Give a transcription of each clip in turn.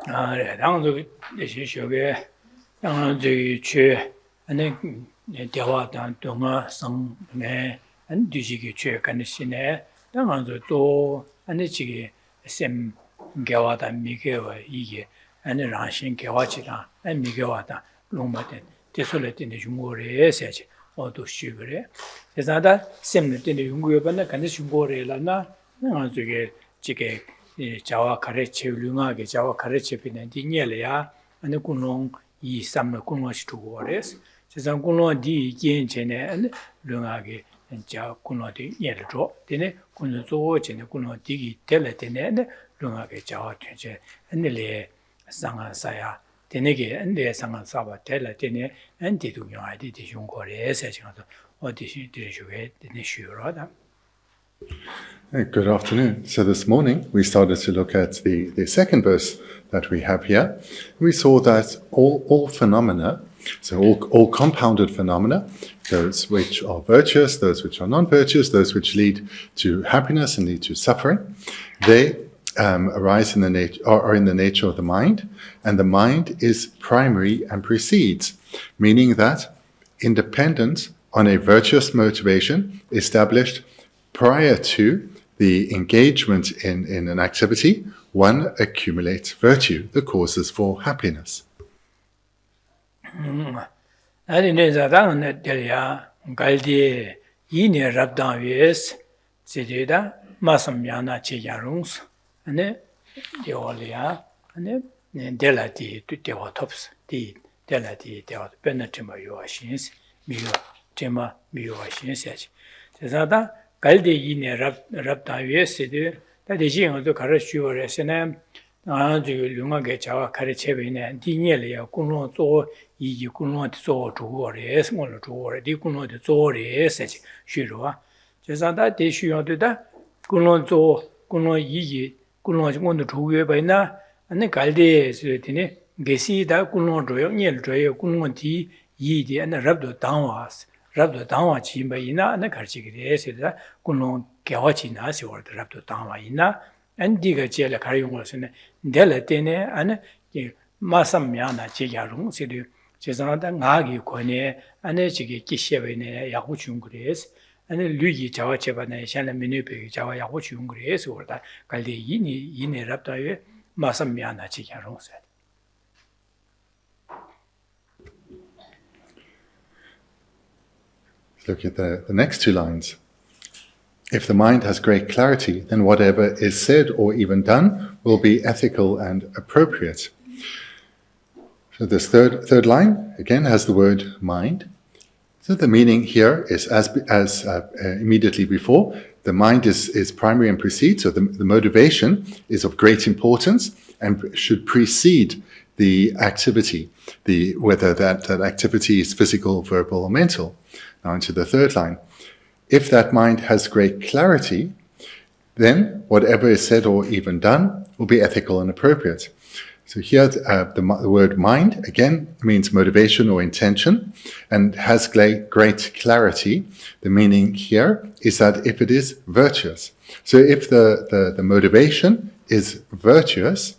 당도 대신 쇼게 당도 주 안에 대화단 동아 성네 안 뒤지기 죄 간신에 당도 또 안에 지기 셈 개화다 미개와 이게 안에 라신 개화지다 안 미개와다 롱마된 대솔했던 중고래 세지 어도 쉬그래 대사다 셈을 때는 중고여반나 간데 중고래라나 저게 지게 자와 가르쳐 융하게 자와 가르쳐 비는 디니엘이야 안에 군롱 이 삼을 군롱시 두고 그래서 세상 군롱 디 이긴 전에 융하게 자 군롱이 예를 줘 되네 군롱 조어지네 군롱 디기 될 때네 융하게 자와 전체 안들에 상한사야 되네게 안데 상한사바 될 때네 안디도 용하디 중고래서 지금 어디시 들으시게 되네 쉬어라다. Good afternoon. So this morning we started to look at the second verse that we have here. We saw that all phenomena, so all compounded phenomena, those which are virtuous, those which are non-virtuous, those which lead to happiness and lead to suffering, they arise in the nature of the mind, and the mind is primary and precedes, meaning that independent on a virtuous motivation established prior to the engagement in an activity, one accumulates virtue, the causes for happiness. 갈데 이네 랍다위에스드 다대지응도 가르치오레스네 아주 융하게 자와 가르쳐베네 디니엘이야 군로조 이기 군로조 주고레스 몰로 주고레 디 군로조 조레스 쉬로와 제사다 대쉬요도다 군로조 군로 이기 군로조 군도 주고베나 안에 갈데스드네 게시다 군로조요 닐조요 군로디 이디 안에 랍도 당와스 Rabdo Dhamma Chimba ina and Karchigre said that Kunong Kawachina, or the Rabdo Dhamma ina, and Diga Jella Kariung Delatene and Masam Yana Chigarung, said you, Chesana Nagi Kone, and Chigi Kishevene, Yahuchung Grace, and Luigi Chawachevane, Shanna Minupi, Jawa Yahuchung Grace, or that Kaldi Yini Rabda Masam Yana Chigarung said. Look at the next two lines. If the mind has great clarity, then whatever is said or even done will be ethical and appropriate. So this third line, again, has the word mind. So the meaning here is as immediately before, the mind is primary and precedes, so the motivation is of great importance and should precede the activity, whether that activity is physical, verbal, or mental. Now into the third line. If that mind has great clarity, then whatever is said or even done will be ethical and appropriate. So here the word mind, again, means motivation or intention and has great clarity. The meaning here is that if it is virtuous. So if the motivation is virtuous,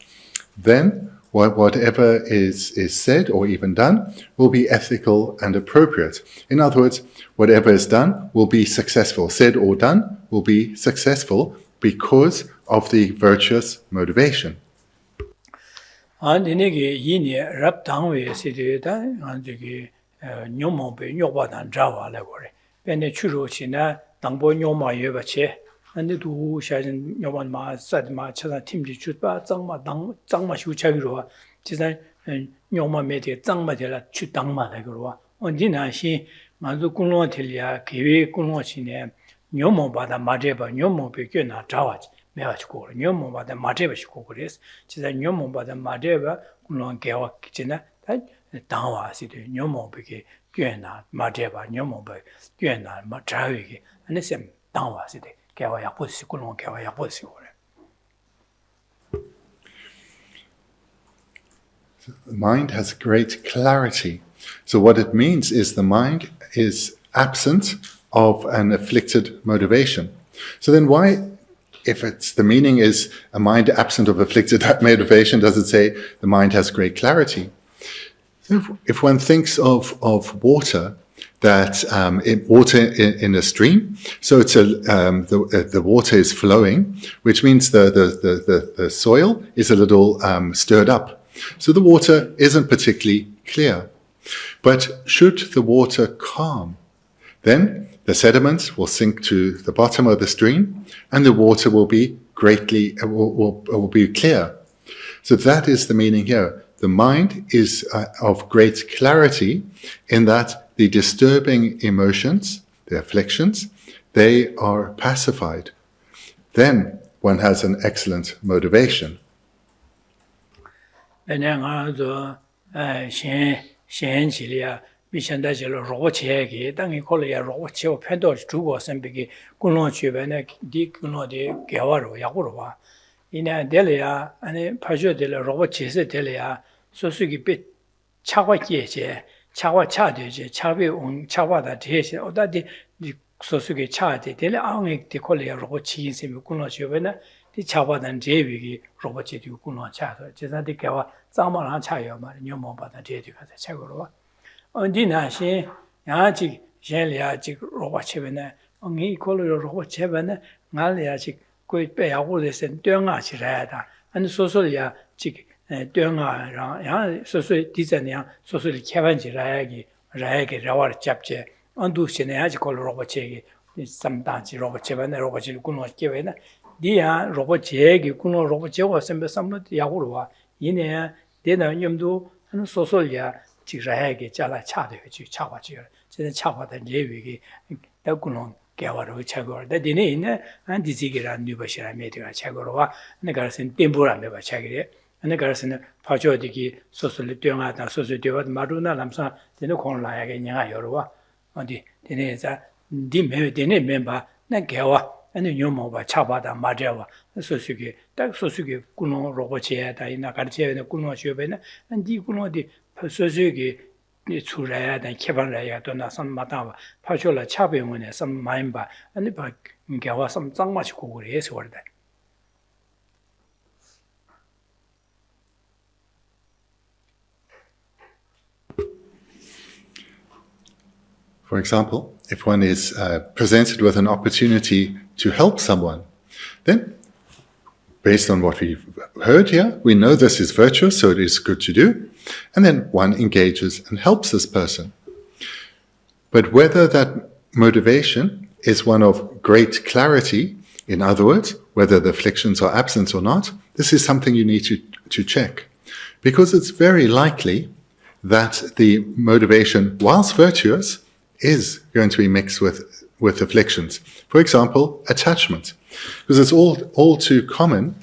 then whatever is said or even done will be ethical and appropriate. In other words, whatever is done will be successful. Said or done will be successful because of the virtuous motivation. 안디네게 이니 랍당웨 시데다 안디게 뇽모베 뇽바단 자와라 거래. 베네 추로치나 당보 뇽마여바체 안데도 샤진 뇽만마 사드마 차다 팀지 주바 장마 슈차기로와 지산 뇽마메데 장마데라 추당마다 거와 언디나시 만주 군로텔리아 계획 군로치네 뇽모바다 마제바 뇽모베 꽤나 자와지 매가지고 뇽모바다 마제바시고 그래서 진짜 뇽모바다 마제바 군로 개와 기지나 다 당와시데 뇽모베게 꽤나 마제바 뇽모베 꽤나 마자위게 안에셈 당와시데 개와 약보시 군로 개와 약보시 그래. The mind has great clarity. So what it means is the mind is absent of an afflicted motivation. So then why the meaning is a mind absent of afflicted motivation, does it say the mind has great clarity? So if one thinks of water, that water in a stream, so it's the water is flowing, which means the soil is a little stirred up. So the water isn't particularly clear. But should the water calm, then the sediments will sink to the bottom of the stream, and the water will be will be clear. So that is the meaning here. The mind is of great clarity in that the disturbing emotions, the afflictions, they are pacified. Then one has an excellent motivation. 차와 차되지 차비 온 차와다 대신 어다디 소수게 차데 될 아웅이 디콜리아 로봇 치인셈이 꾸노지오베나 디 차와단 제비기 로봇이 디고 꾸노 차서 제사디 개와 짱마랑 차요 말 녀모바다 제디가 차고로 언디나시 야지 젤리아지 로봇체베나 엉이 콜로 로봇체베나 말리아지 거의 빼야고데선 땡아지라다 안 소소리아 지 땡아랑 야 소소 디자인이야 소소리 개반지 라야기 라와를 잡제 언두시네 아지 콜로 로봇체기 삼단지 로봇체베나 로봇을 꾸노 개베나 디야 로봇체기 꾸노 로봇체고 선배 삼도 야고로와 이내 대나 님도 하는 소소리아 지라야기 잘라 차되지 차와지 제가 차와다 예위기 대꾸노 개와로 차고를 대디네 있네 안 디지기라 뉴버시라 메디가 차고로와 내가선 템포라 메바 차기래 내가선 파조디기 소소리 뛰어가다 소소리 뛰어가다 마루나 남사 되는 콘라야게 냐가 여러와 어디 되네자 디메 되네 멤버 내 개와 아니 요모바 차바다 마제와 소수기 딱 소수기 꾸노 로봇이야다 이나 가르치에네 꾸노 쉬어베네 안디 꾸노디 소수기 출라야 된 개발라야 도나 선마다 파쇼라 차병원에 선 마인바 아니 바 개와 선 짱마치 고고리 해서 월다. For example, if one is presented with an opportunity to help someone, then based on what we've heard here, we know this is virtuous, so it is good to do. And then one engages and helps this person. But whether that motivation is one of great clarity, in other words, whether the afflictions are absent or not, this is something you need to check. Because it's very likely that the motivation, whilst virtuous, is going to be mixed with afflictions. For example, attachment. Because it's all too common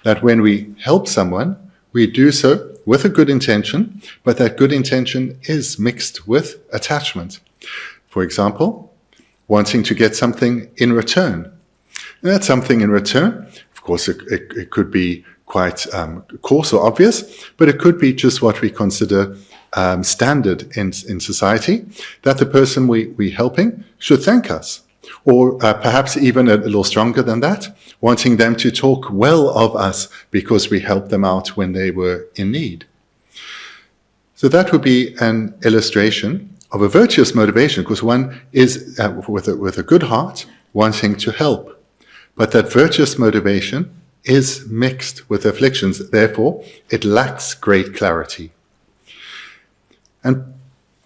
that when we help someone, we do so with a good intention, but that good intention is mixed with attachment. For example, wanting to get something in return. And that something in return, of course, it could be quite coarse or obvious, but it could be just what we consider standard in society, that the person we helping should thank us. Or perhaps even a little stronger than that, wanting them to talk well of us because we helped them out when they were in need. So that would be an illustration of a virtuous motivation, because one is with a good heart wanting to help. But that virtuous motivation is mixed with afflictions, therefore it lacks great clarity. And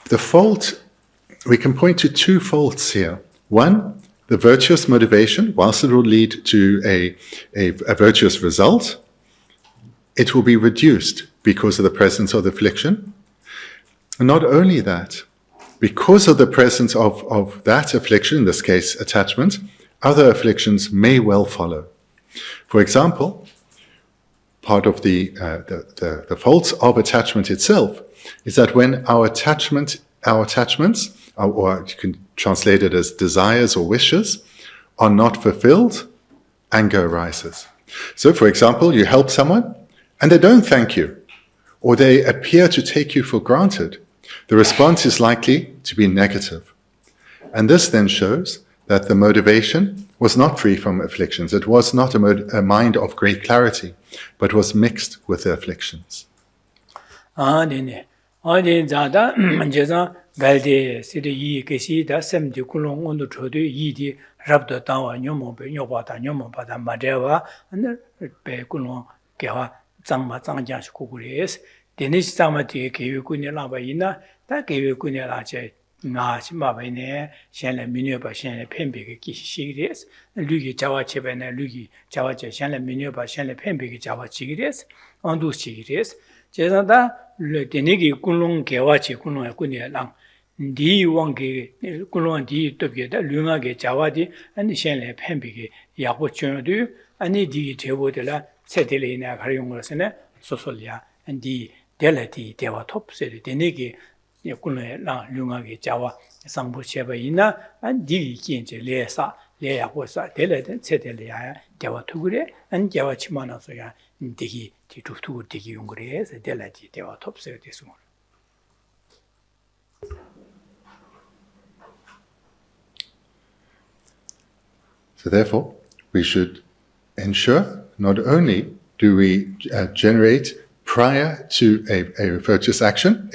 the fault, we can point to two faults here. One, the virtuous motivation, whilst it will lead to a virtuous result, it will be reduced because of the presence of the affliction. And not only that, because of the presence of that affliction, in this case attachment, other afflictions may well follow. For example, part of the faults of attachment itself is that when our attachments, or you can translate it as desires or wishes, are not fulfilled, anger arises. So, for example, you help someone and they don't thank you, or they appear to take you for granted. The response is likely to be negative. And this then shows that the motivation was not free from afflictions. It was not a mind of great clarity, but was mixed with the afflictions. Galde sidi yi kesi da semdi kulong ondo chodo yi di rabdo tangwa nyomo pe nyomo bata madewa ane pe kulong kewa zangma zangjiang shi kukuris dene shi zangma tiye kewe kune langba ina da kewe kune langche nga shi maba ine shenle minyo ba shenle penpe ke kishi shigiris lugi jawa cheba ina lugi jawa che shenle minyo ba shenle penpe ke jawa chigiris ondu chigiris 제가 데네기 꿀롱 개와치 꿀롱에 꾸네랑 디 왕게 꿀롱 디 뜻게다 류나게 자와디 아니 셴레 팬비게 야고 쮸도 아니 디 제보들라 세딜이나 가용 것은 소솔이야 디 델레티 대와 톱세리 데네기 꿀롱랑 류나게 자와 상부체바 이나 디 긴제 레사 레야고사 델레데 세딜이야 대와 투그레 안 자와 치마나서야 디기 디투투 디기 용거리에서 델라지 대와 톱세요 됐어. So therefore, we should ensure not only do we generate prior to a virtuous action,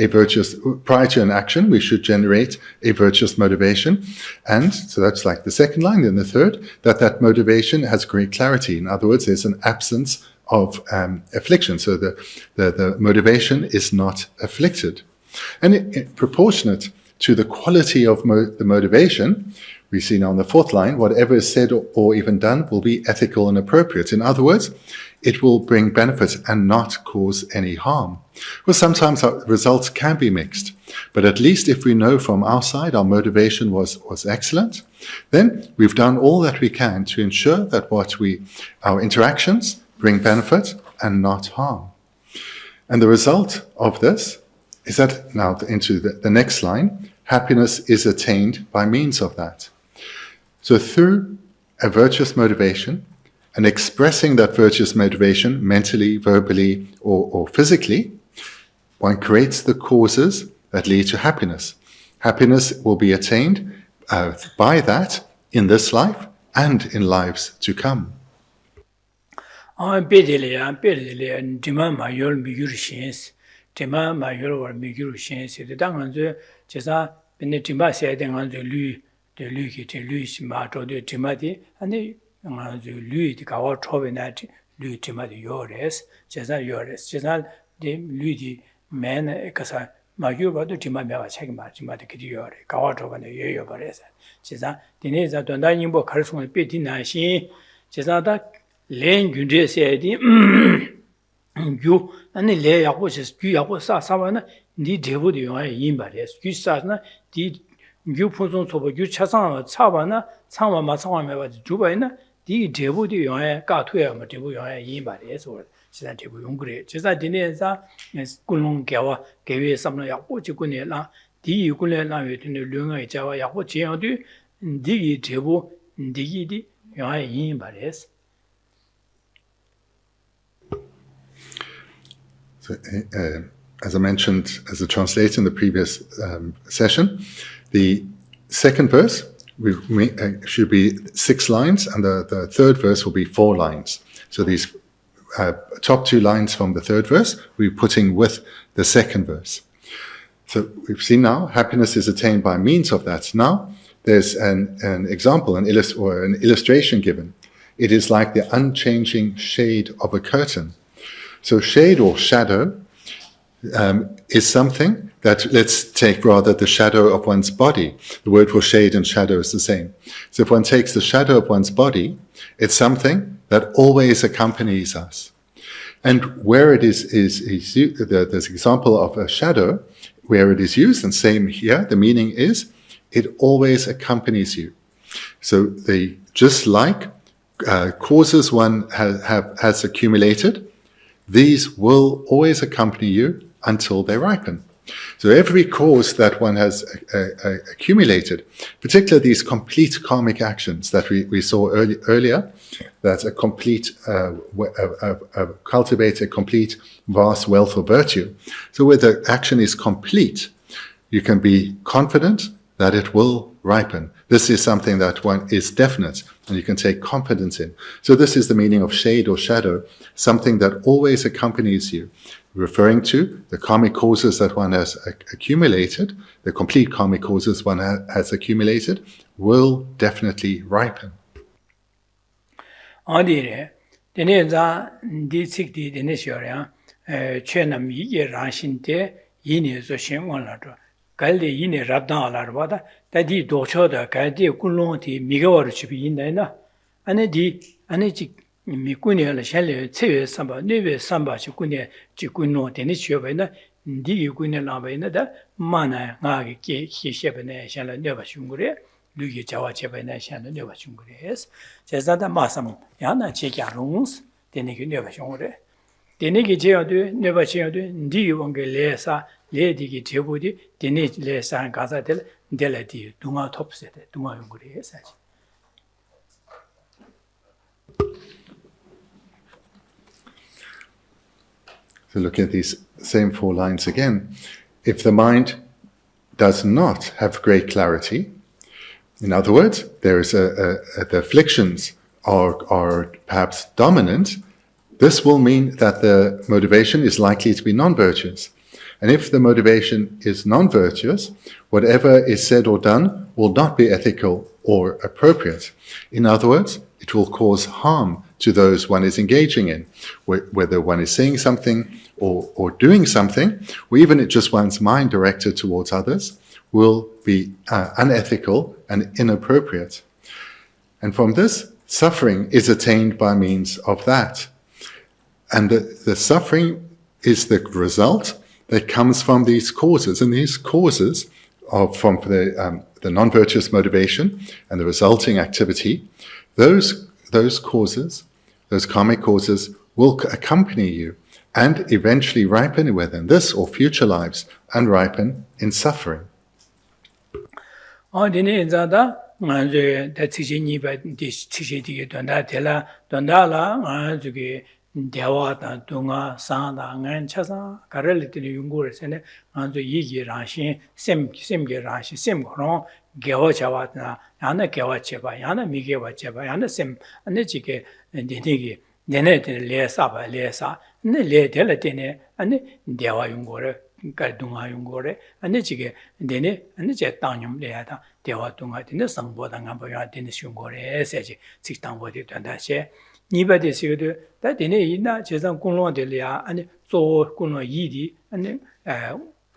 prior to an action, we should generate a virtuous motivation. And so that's like the second line. Then the third, that motivation has great clarity. In other words, there's an absence of affliction. So the motivation is not afflicted. And proportionate to the quality of the motivation, we see now on the fourth line, whatever is said or even done will be ethical and appropriate. In other words, it will bring benefit and not cause any harm. Well, sometimes our results can be mixed, but at least if we know from our side our motivation was excellent, then we've done all that we can to ensure that our interactions bring benefit and not harm. And the result of this is that, now into the next line, happiness is attained by means of that. So through a virtuous motivation, and expressing that virtuous motivation mentally, verbally, or physically, one creates the causes that lead to happiness. Happiness will be attained by that in this life and in lives to come. Dima mayol migurishins, Dima mayol or migurishins, the Danganzo, Jesa, Benetima said, and the Luis Mato de Timati, and the Louis the Kawa Trovenat, Louis Timati Yores, Jesa Yores, Jesa, the Louis man, Casa, Mayu, the Timama, Chagma, Timati Yore, Kawa Trovan, the Yo Baresa, Jesa, the Neza, Dondanimbo, Carson, Petina, she, Jesa. Len Gunje said, you and the lay up was a savannah, indeed, devil the Yimbares, you sarna, did you put on top of you Chasan, Savannah, Sama Masama, Jubaina, the devil the Gatuya, Matibu Yimbares, or Santable Yungre, Chesa Dineza, as Kulung Gawa, gave some Yapuchikunela, the Ukulela within the Lunga Java Yapuchi, the devil, the Yimbares. As I mentioned, as a translator in the previous session, the second verse should be 6 lines, and the third verse will be 4 lines. So these top 2 lines from the third verse, we're putting with the second verse. So we've seen now, happiness is attained by means of that. Now, there's an example, an illustration given. It is like the unchanging shade of a curtain. So shade or shadow is something that, let's take rather the shadow of one's body. The word for shade and shadow is the same. So if one takes the shadow of one's body, it's something that always accompanies us. And where it is there's an example of a shadow, where it is used, and same here, the meaning is, it always accompanies you. So just like causes one has accumulated, these will always accompany you until they ripen. So every cause that one has accumulated, particularly these complete karmic actions that we saw earlier, that a complete, cultivate a complete vast wealth of virtue. So where the action is complete, you can be confident that it will ripen. This is something that one is definite and you can take confidence in. So this is the meaning of shade or shadow, something that always accompanies you, referring to the karmic causes that one has accumulated, the complete karmic causes one has accumulated, will definitely ripen. 갈리 이네 rabdang alarwada tadi docho da galdi kunlong ti migawar chubi indaina ane di ane ji mi kunye la shanle cewe samba newe samba chi kunye ji kunlong teni chubaina di kunye la baina da mana nga ge ki shebene shanle neba shungure lugi jawa chebaina shanle neba shungure es jezada masam yana che kya rungs teni ge neba shungure teni ge jeode neba cheode di wonge lesa 레디기 제보디 데네 레산 가자들 델레디 동아 톱세데 동아 연구리 해사지. So look at these same 4 lines again. If the mind does not have great clarity, in other words, there is the afflictions are perhaps dominant, this will mean that the motivation is likely to be non-virtuous. And if the motivation is non-virtuous, whatever is said or done will not be ethical or appropriate. In other words, it will cause harm to those one is engaging in, whether one is saying something or doing something, or even just one's mind directed towards others, will be unethical and inappropriate. And from this, suffering is attained by means of that. And the suffering is the result that comes from these causes, and these causes are from the non-virtuous motivation and the resulting activity. Those causes, those karmic causes, will accompany you and eventually ripen, whether in this or future lives, and ripen in suffering. 대화다 동아 상다 안 차사 가르르들이 연구를 안저 이기 라신 셈게 라신 셈고로 개와 자와다 야나 개와 제바 야나 미개와 제바 야나 셈 안에 지게 내내기 내내들 레사바 레사 네 레델 때네 안에 대화 연구를 그러니까 동아 연구를 안에 지게 내내 안에 제 땅념 레야다 대화 동아 되는 성보다 간보야 되는 연구를 해야지 직당보디 된다시 니바데시도 다 되네 이나 제상 공론들이야 아니 조 공론 이디 아니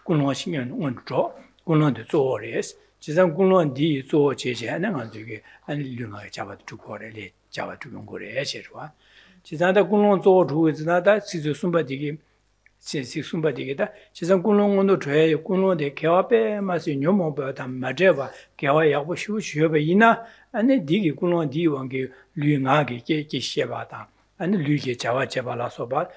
공론 신경 원조 공론도 조레스 제상 공론 디 조 제제는 가지고 아니 류가 잡아 두고래 잡아 두는 거래 제로와 제상다 공론 조 주지나다 시주 숨바디기 시시 숨바디기다 제상 공론도 줘야 공론데 개화배 맛이 녀모보다 맞아봐 개화 약고 쉬우쉬어봐 이나 아니 디기 공론 디원게 류가게 게시해봐다 아니 류게 자와 제발라서봐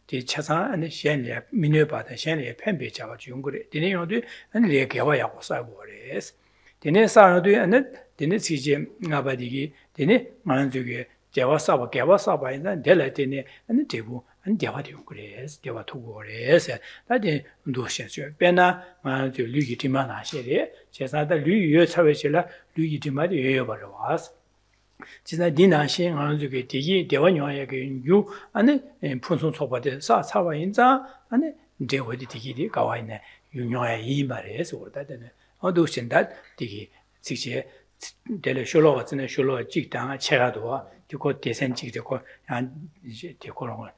디 차상 아니 셴리아 미네바다 셴리아 펜베 자와 준 거래 디네 요도 아니 레 개화 약고 싸고래스 디네 사람도 아니 디네 시제 나바디기 디네 만족에 제와 싸바 개와 싸바이나 델라티네 아니 대부 안 대화도 그래서 대화 두고 그래서 다들 도시에서 배나 만족 류기 디만 하시래 제사다 류여 차외실라 류기 디마도 여여 버려 와서 지나 디나신 안주게 디기 대원요야게 유 안에 푼손 소바데 사사와 인자 안에 대화디 디기디 가와 있네 유녀야 이 말에서 오다되네 어두신다 디기 직제 델레 쇼로 같은 쇼로 직당 체가도 디고 대선 직되고 안 이제 디고롱을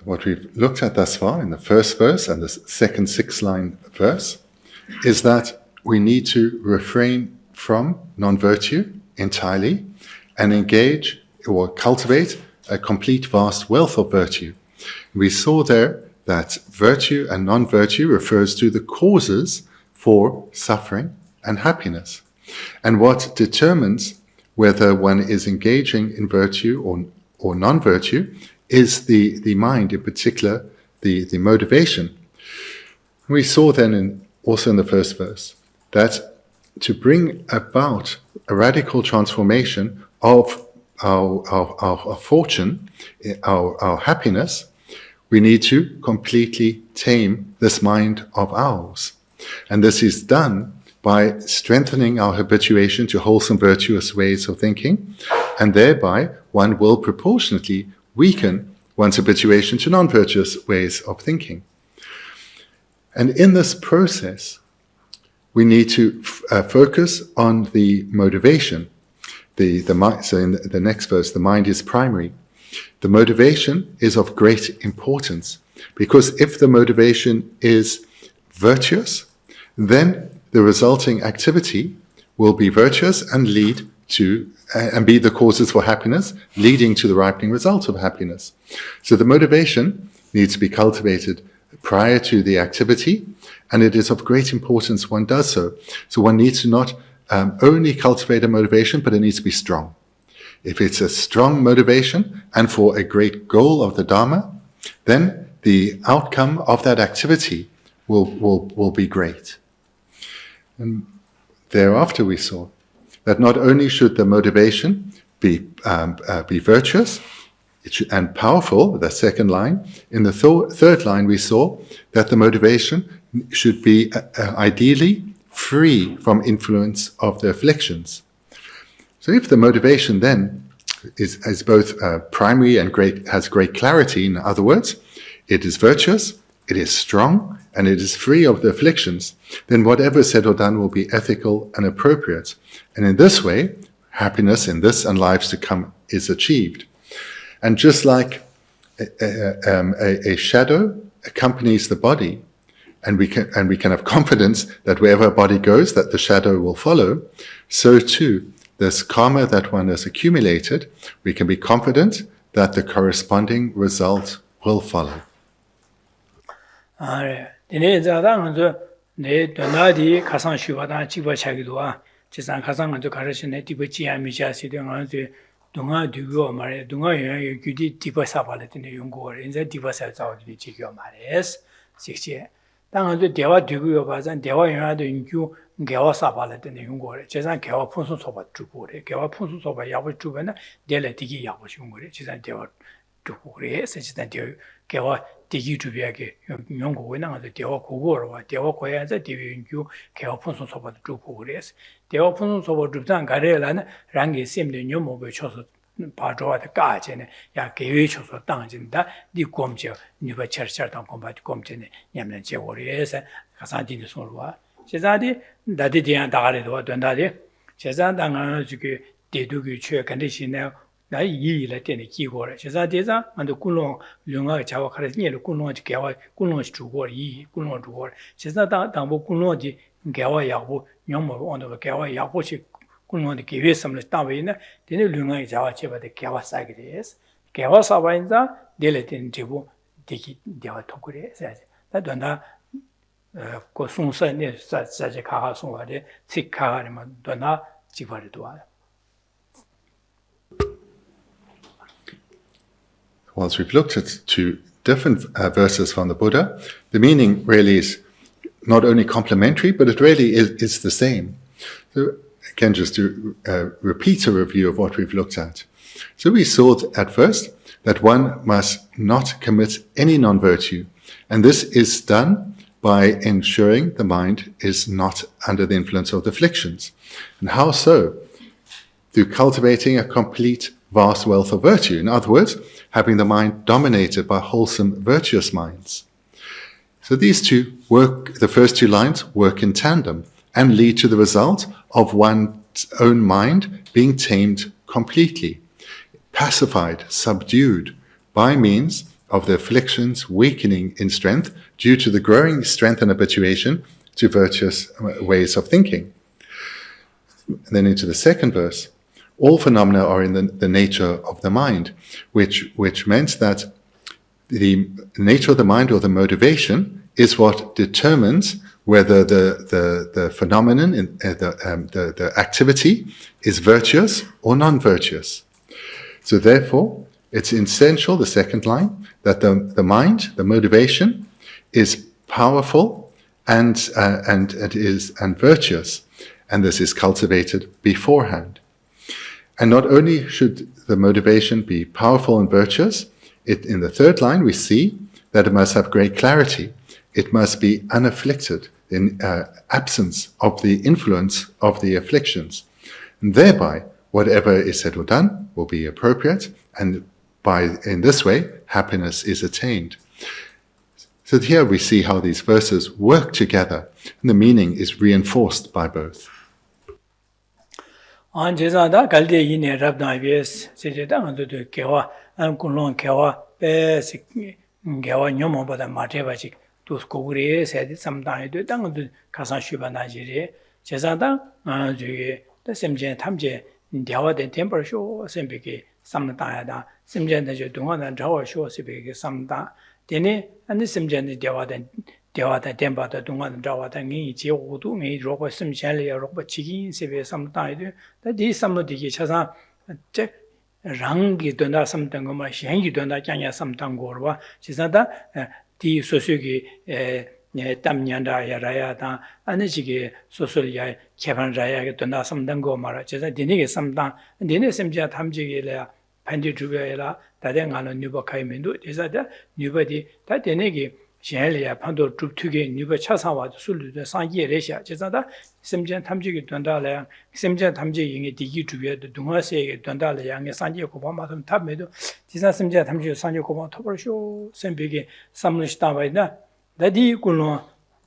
What we've looked at thus far in the first verse and the second 6-line verse is that we need to refrain from non-virtue entirely and engage or cultivate a complete vast wealth of virtue. We saw there that virtue and non-virtue refers to the causes for suffering and happiness. And what determines whether one is engaging in virtue or non-virtue is the mind, in particular, the motivation. We saw then also in the first verse that to bring about a radical transformation of our fortune, our happiness, we need to completely tame this mind of ours. And this is done by strengthening our habituation to wholesome, virtuous ways of thinking, and thereby one will proportionately weaken one's habituation to non-virtuous ways of thinking. And in this process, we need to focus on the motivation. So in the next verse, the mind is primary. The motivation is of great importance, because if the motivation is virtuous, then the resulting activity will be virtuous and lead to and be the causes for happiness, leading to the ripening result of happiness. So the motivation needs to be cultivated prior to the activity, and it is of great importance one does so. So one needs to not only cultivate a motivation, but it needs to be strong. If it's a strong motivation and for a great goal of the Dharma, then the outcome of that activity will be great. And thereafter we saw that not only should the motivation be virtuous and powerful, the second line, in the third line we saw that the motivation should be ideally free from influence of the afflictions. So if the motivation then is both primary and has great clarity, in other words, it is virtuous, it is strong, and it is free of the afflictions, then whatever is said or done will be ethical and appropriate. And in this way, happiness in this and lives to come is achieved. And just like a shadow accompanies the body, and we can have confidence that wherever a body goes, that the shadow will follow, so too, this karma that one has accumulated, we can be confident that the corresponding result will follow. Dine zadang zo ne donadi kasang shiwada chiba chagidwa chisan kasang zo karashine tiba chiami chasi de nganze dunga dugo mare dunga yo gyudi tiba sabale tine yongo inza tiba sa zao de chigyo mares sikche dang zo dewa dugo bazan dewa yo de yongyu gewa sabale tine yongo chisan gewa punsu soba chugo re gewa punsu soba yabu chugo na dele digi yabu chugo re chisan dewa chugo re chisan dewa gewa digi 주비하게 연구고 나가서 대화 고고로 대화 고야자 대화 연구 개화 분석 소바 주고 그래서 대화 분석 소바 주단 가래라는 랑게 셈의 녀모베 쳐서 봐줘야 까지네 야 개회 쳐서 당진다 니 곰죠 니가 철철당 곰바디 곰제네 냠는 제고리에서 가산디는 소로와 제자디 나디 대한 다가래도 된다디 제자당은 저기 대두기 최 컨디션에 나 이일에 때는 기고래 제가 대자 안도 군론 룡아 자와 카르니에 군론지 개와 군론지 주고 이 군론 주고 제가 당보 군론지 개와 야고 녀모 언도 개와 야고시 군론지 개회 섬을 따위는 되는 룡아 자와 제바데 개와 싸게 돼서 개와 사바인자 델레된 제보 되기 대화 토그래 해야지 나도나 고 송선에 사제 가가 송화데 직가하면 도나 지바르도 와 Whilst we've looked at two different verses from the Buddha, the meaning really is not only complementary, but it really is the same. So again, just to repeat a review of what we've looked at. So we saw at first that one must not commit any non-virtue, and this is done by ensuring the mind is not under the influence of the afflictions. And how so? Through cultivating a complete vast wealth of virtue. In other words, having the mind dominated by wholesome, virtuous minds. So these two the first two lines work in tandem and lead to the result of one's own mind being tamed completely, pacified, subdued, by means of the afflictions weakening in strength due to the growing strength and habituation to virtuous ways of thinking. And then into the second verse, all phenomena are in the nature of the mind, which meant that the nature of the mind or the motivation is what determines whether the phenomenon, the activity is virtuous or non-virtuous. So therefore, it's essential, the second line, that the mind, the motivation, is powerful and virtuous, and this is cultivated beforehand. And not only should the motivation be powerful and virtuous, in the third line we see that it must have great clarity. It must be unafflicted in absence of the influence of the afflictions. And thereby, whatever is said or done will be appropriate, and in this way, happiness is attained. So here we see how these verses work together, and the meaning is reinforced by both. Dene and the Simjan Dewata Dembata Dungan Dawata Ni Udu me drop a Simchali or Robert Chigi, Sebe some time. That is some of the Chaza Rangi Dunda some Tangoma, Shangi Dunda Kanya some Tangorwa, Chisada, T. Sosugi, Tamyanda Yarayata, and the Chigi, Sosulia, Kevan Raya, Dunda some Dangomara, Chesa, Dene some down, and Dene Simja Tamjigela. Pandi Juela, Tadangana Nuba Kaimindu, is that nobody that Denegi, Shelia, Pando Truptugi, Nuba Chasawa, Sulu, the San Yeresha, Chesada, Simjan Tamji Dundala, Simjan Tamji in a digi to the Dumase, Dundala, Yang, San Yokoma, Tamedo, Tisa Simjan Tamji, San Yokoma, Topper Show, Sembigi, Samlishta, that di Kuno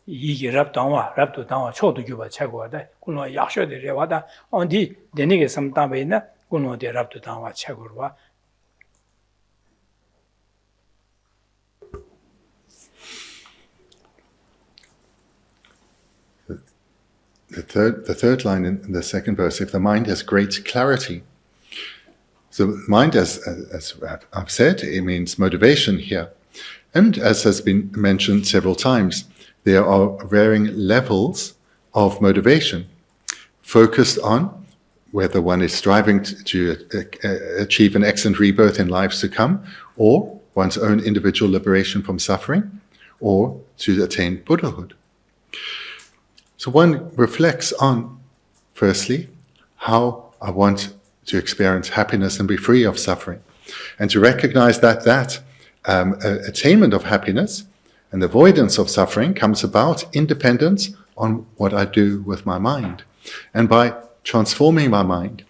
Yi Raptawa, Rapto Tawa, Cho to Juba Chagua, Kuno Yasha de Rewada, on the Denegi some Tamena. The third line in the second verse, if the mind has great clarity. So mind, as I've said, it means motivation here. And as has been mentioned several times, there are varying levels of motivation focused on whether one is striving to achieve an excellent rebirth in lives to come, or one's own individual liberation from suffering, or to attain Buddhahood. So one reflects on, firstly, how I want to experience happiness and be free of suffering, and to recognize that attainment of happiness and avoidance of suffering comes about independent on what I do with my mind. And by transforming my mind,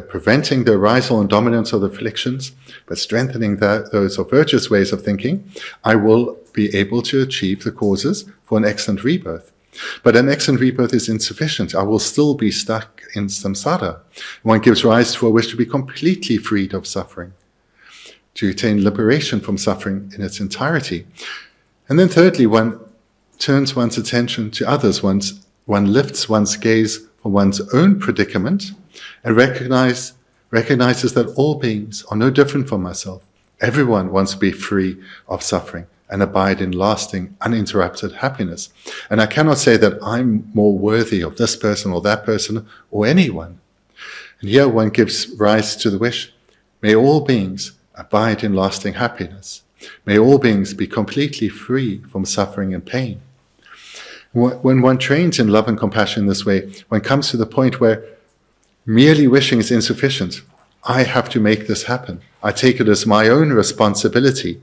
preventing the arisal and dominance of the afflictions, but strengthening those of virtuous ways of thinking, I will be able to achieve the causes for an excellent rebirth. But an excellent rebirth is insufficient. I will still be stuck in samsara. One gives rise to a wish to be completely freed of suffering, to attain liberation from suffering in its entirety. And then thirdly, one turns one's attention to others. One lifts one's gaze from one's own predicament and recognizes that all beings are no different from myself. Everyone wants to be free of suffering and abide in lasting, uninterrupted happiness. And I cannot say that I'm more worthy of this person or that person or anyone. And here one gives rise to the wish, may all beings abide in lasting happiness. May all beings be completely free from suffering and pain. When one trains in love and compassion this way, one comes to the point where merely wishing is insufficient. I have to make this happen. I take it as my own responsibility.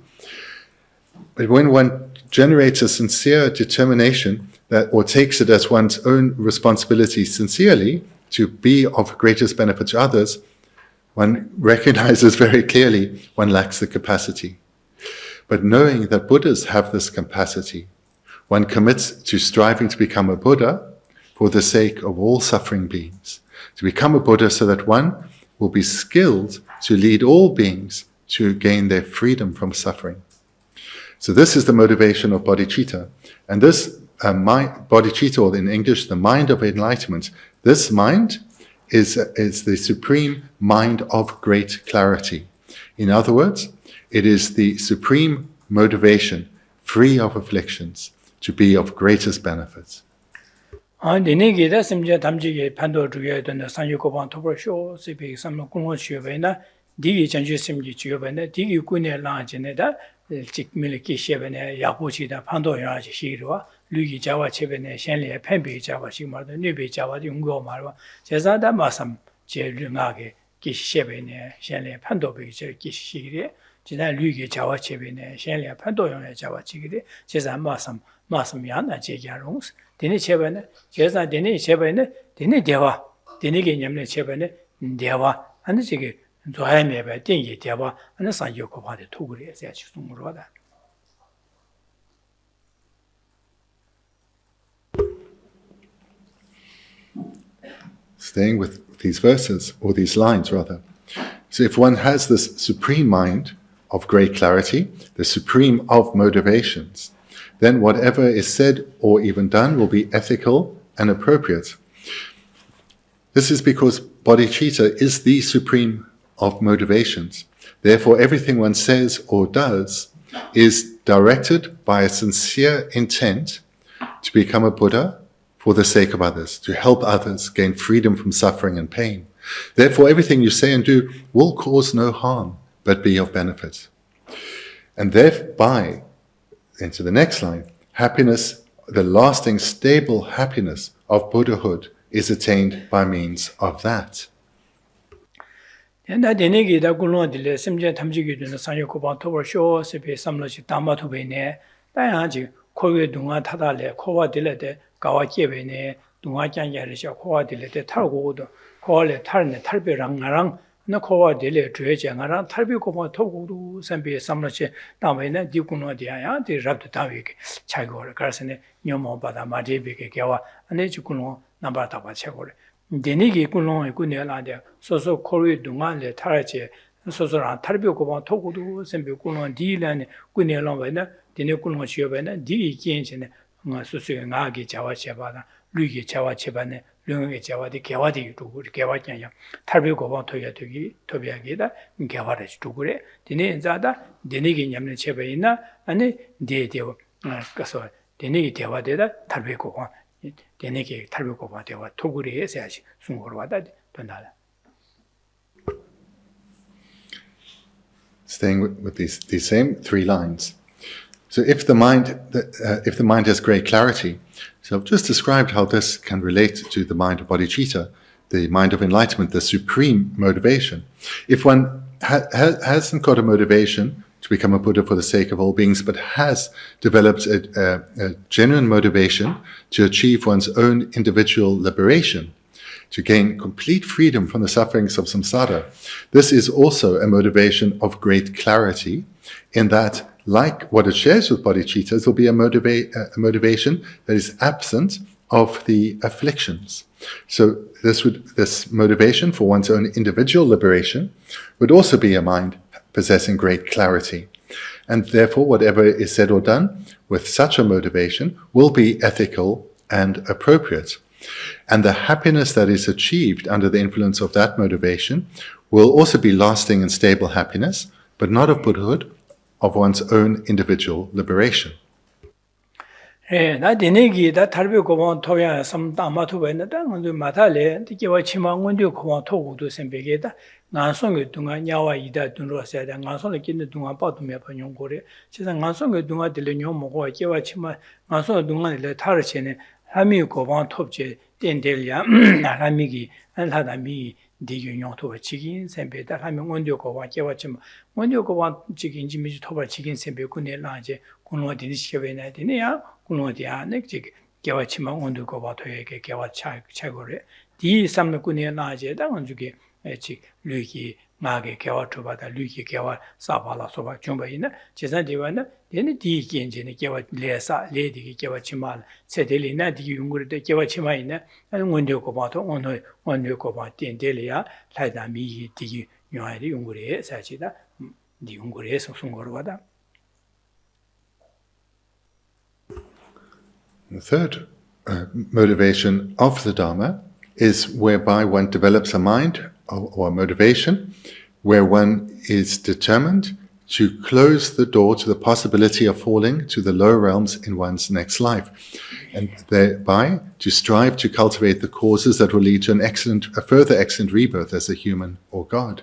But when one generates a sincere determination or takes it as one's own responsibility sincerely to be of greatest benefit to others, one recognizes very clearly one lacks the capacity. But knowing that Buddhas have this capacity, one commits to striving to become a Buddha for the sake of all suffering beings. To become a Buddha so that one will be skilled to lead all beings to gain their freedom from suffering. So this is the motivation of bodhicitta. And this bodhicitta, or in English, the mind of enlightenment, this mind is the supreme mind of great clarity. In other words, it is the supreme motivation, free of afflictions, to be of greatest benefit. Denegi simja tamji pando juye den sanyokoban tober show sipi samlo kungo chuvena digi chanju simji chuvena digi kune la jene da chikmile kishebene yabuchi da pando ya shirwa lugi jawa chebene shenle pembe jawa shimar da nebe jawa yunggo marwa jeza da masam je lungage kishebene shenle pando be je kishire 지난 류기 자와 제비네 셴리아 판도용의 자와 지기리 제사 마삼 야나 제기하롱 되네 제베네 제사 되네 제베네 되네 대화 되네 개념네 제베네 대화 하는 지기 조하메베 띵이 대화 하는 산요고 바데 토그리에 제가 중으로 하다. Staying with these verses, or these lines rather. So if one has this supreme mind of great clarity, the supreme of motivations, then whatever is said or even done will be ethical and appropriate. This is because bodhicitta is the supreme of motivations. Therefore, everything one says or does is directed by a sincere intent to become a Buddha for the sake of others, to help others gain freedom from suffering and pain. Therefore, everything you say and do will cause no harm, but be of benefit. And thereby, into the next line, happiness, the lasting, stable happiness of Buddhahood is attained by means of that. 나 되네기다 굴론들레 심제 탐지기도는 상요고방 토벌쇼 세페 삼러시 담마토베네 다양하지 코외 동화 타달레 코와딜레데 가와케베네 동화장야르샤 코와딜레데 탈고도 코알레 탈네 탈베랑 나랑 나 코와딜레 죄쟁아랑 탈비고방 토고도 선비 삼러시 담베네 디군노디아야 디랍도 다위게 차이고를 가르스네 녀모바다 마디베게 개와 아네 지군노 남바다바 채고를 데니기 군롱의 군내라데 소소 코리 동안에 타르제 소소랑 탈비고방 토고도 선비 군롱 디란에 군내랑베네 데네 군롱 쉬어베네 디 kiến 소소의 나기 자와체바다 류기 자와체바네 류의 자와디 개와디 두고 개와ඥ야 탈비고방 토야되기 토비하기다 개와를 두고래 데네 자다 데니기 냠네 체베이나 아니 데데오 가서 데니기 대화되다 탈비고방 데네게 탈비고바 대화 토구리에 세야지 순고로 와다 된다. Staying with these same three lines. So if the mind has great clarity, so I've just described how this can relate to the mind of bodhicitta, the mind of enlightenment, the supreme motivation. If one hasn't got a motivation to become a Buddha for the sake of all beings, but has developed a genuine motivation to achieve one's own individual liberation, to gain complete freedom from the sufferings of samsara. This is also a motivation of great clarity, in that, like what it shares with bodhicitta, it will be a motivation that is absent of the afflictions. So this motivation for one's own individual liberation would also be a mind possessing great clarity. And therefore, whatever is said or done with such a motivation will be ethical and appropriate. And the happiness that is achieved under the influence of that motivation will also be lasting and stable happiness, but not of Buddhahood, of one's own individual liberation. 나 데네기 다 탈비고방 토야 삼다마토베나다 먼저 마탈레 디게와 치망원dio 고방 토고도 선배게다 난송의 동안 야와 이다 dunro세다 난송의 긴데 동안 빠도메 번용고래 세상 난송의 동안 들려뇨 먹고 게와 치마 난송의 동안에 타르체네 하미 고방 톱제 덴델야 나라미기 안하다미 디균용토 지긴 선배다 하면 원dio 고방 게와 치마 원dio 고방 지긴지 미지 토바 지긴 선배군에 나제 군노디니 시베나 디네야 군노디야 넥지 개와치만 온두고 바토에게 개와 차고래 디 삼군에 나제 당은 주게 에치 류기 나게 개와 투바다 류기 개와 사발라 소바 좀바이나 제산디와나 데니 디 kiến 제네 개와 레사 레디기 개와치만 세델리나 디 용구르데 개와치마이나 아니 원두고 바토 오늘 원두고 바 덴델이야 라이다미 디 요아리 용구르에 사치다 디 용구르에 송송거로 바다. The third motivation of the Dharma is whereby one develops a mind or a motivation where one is determined to close the door to the possibility of falling to the lower realms in one's next life, and thereby to strive to cultivate the causes that will lead to a further excellent rebirth as a human or God.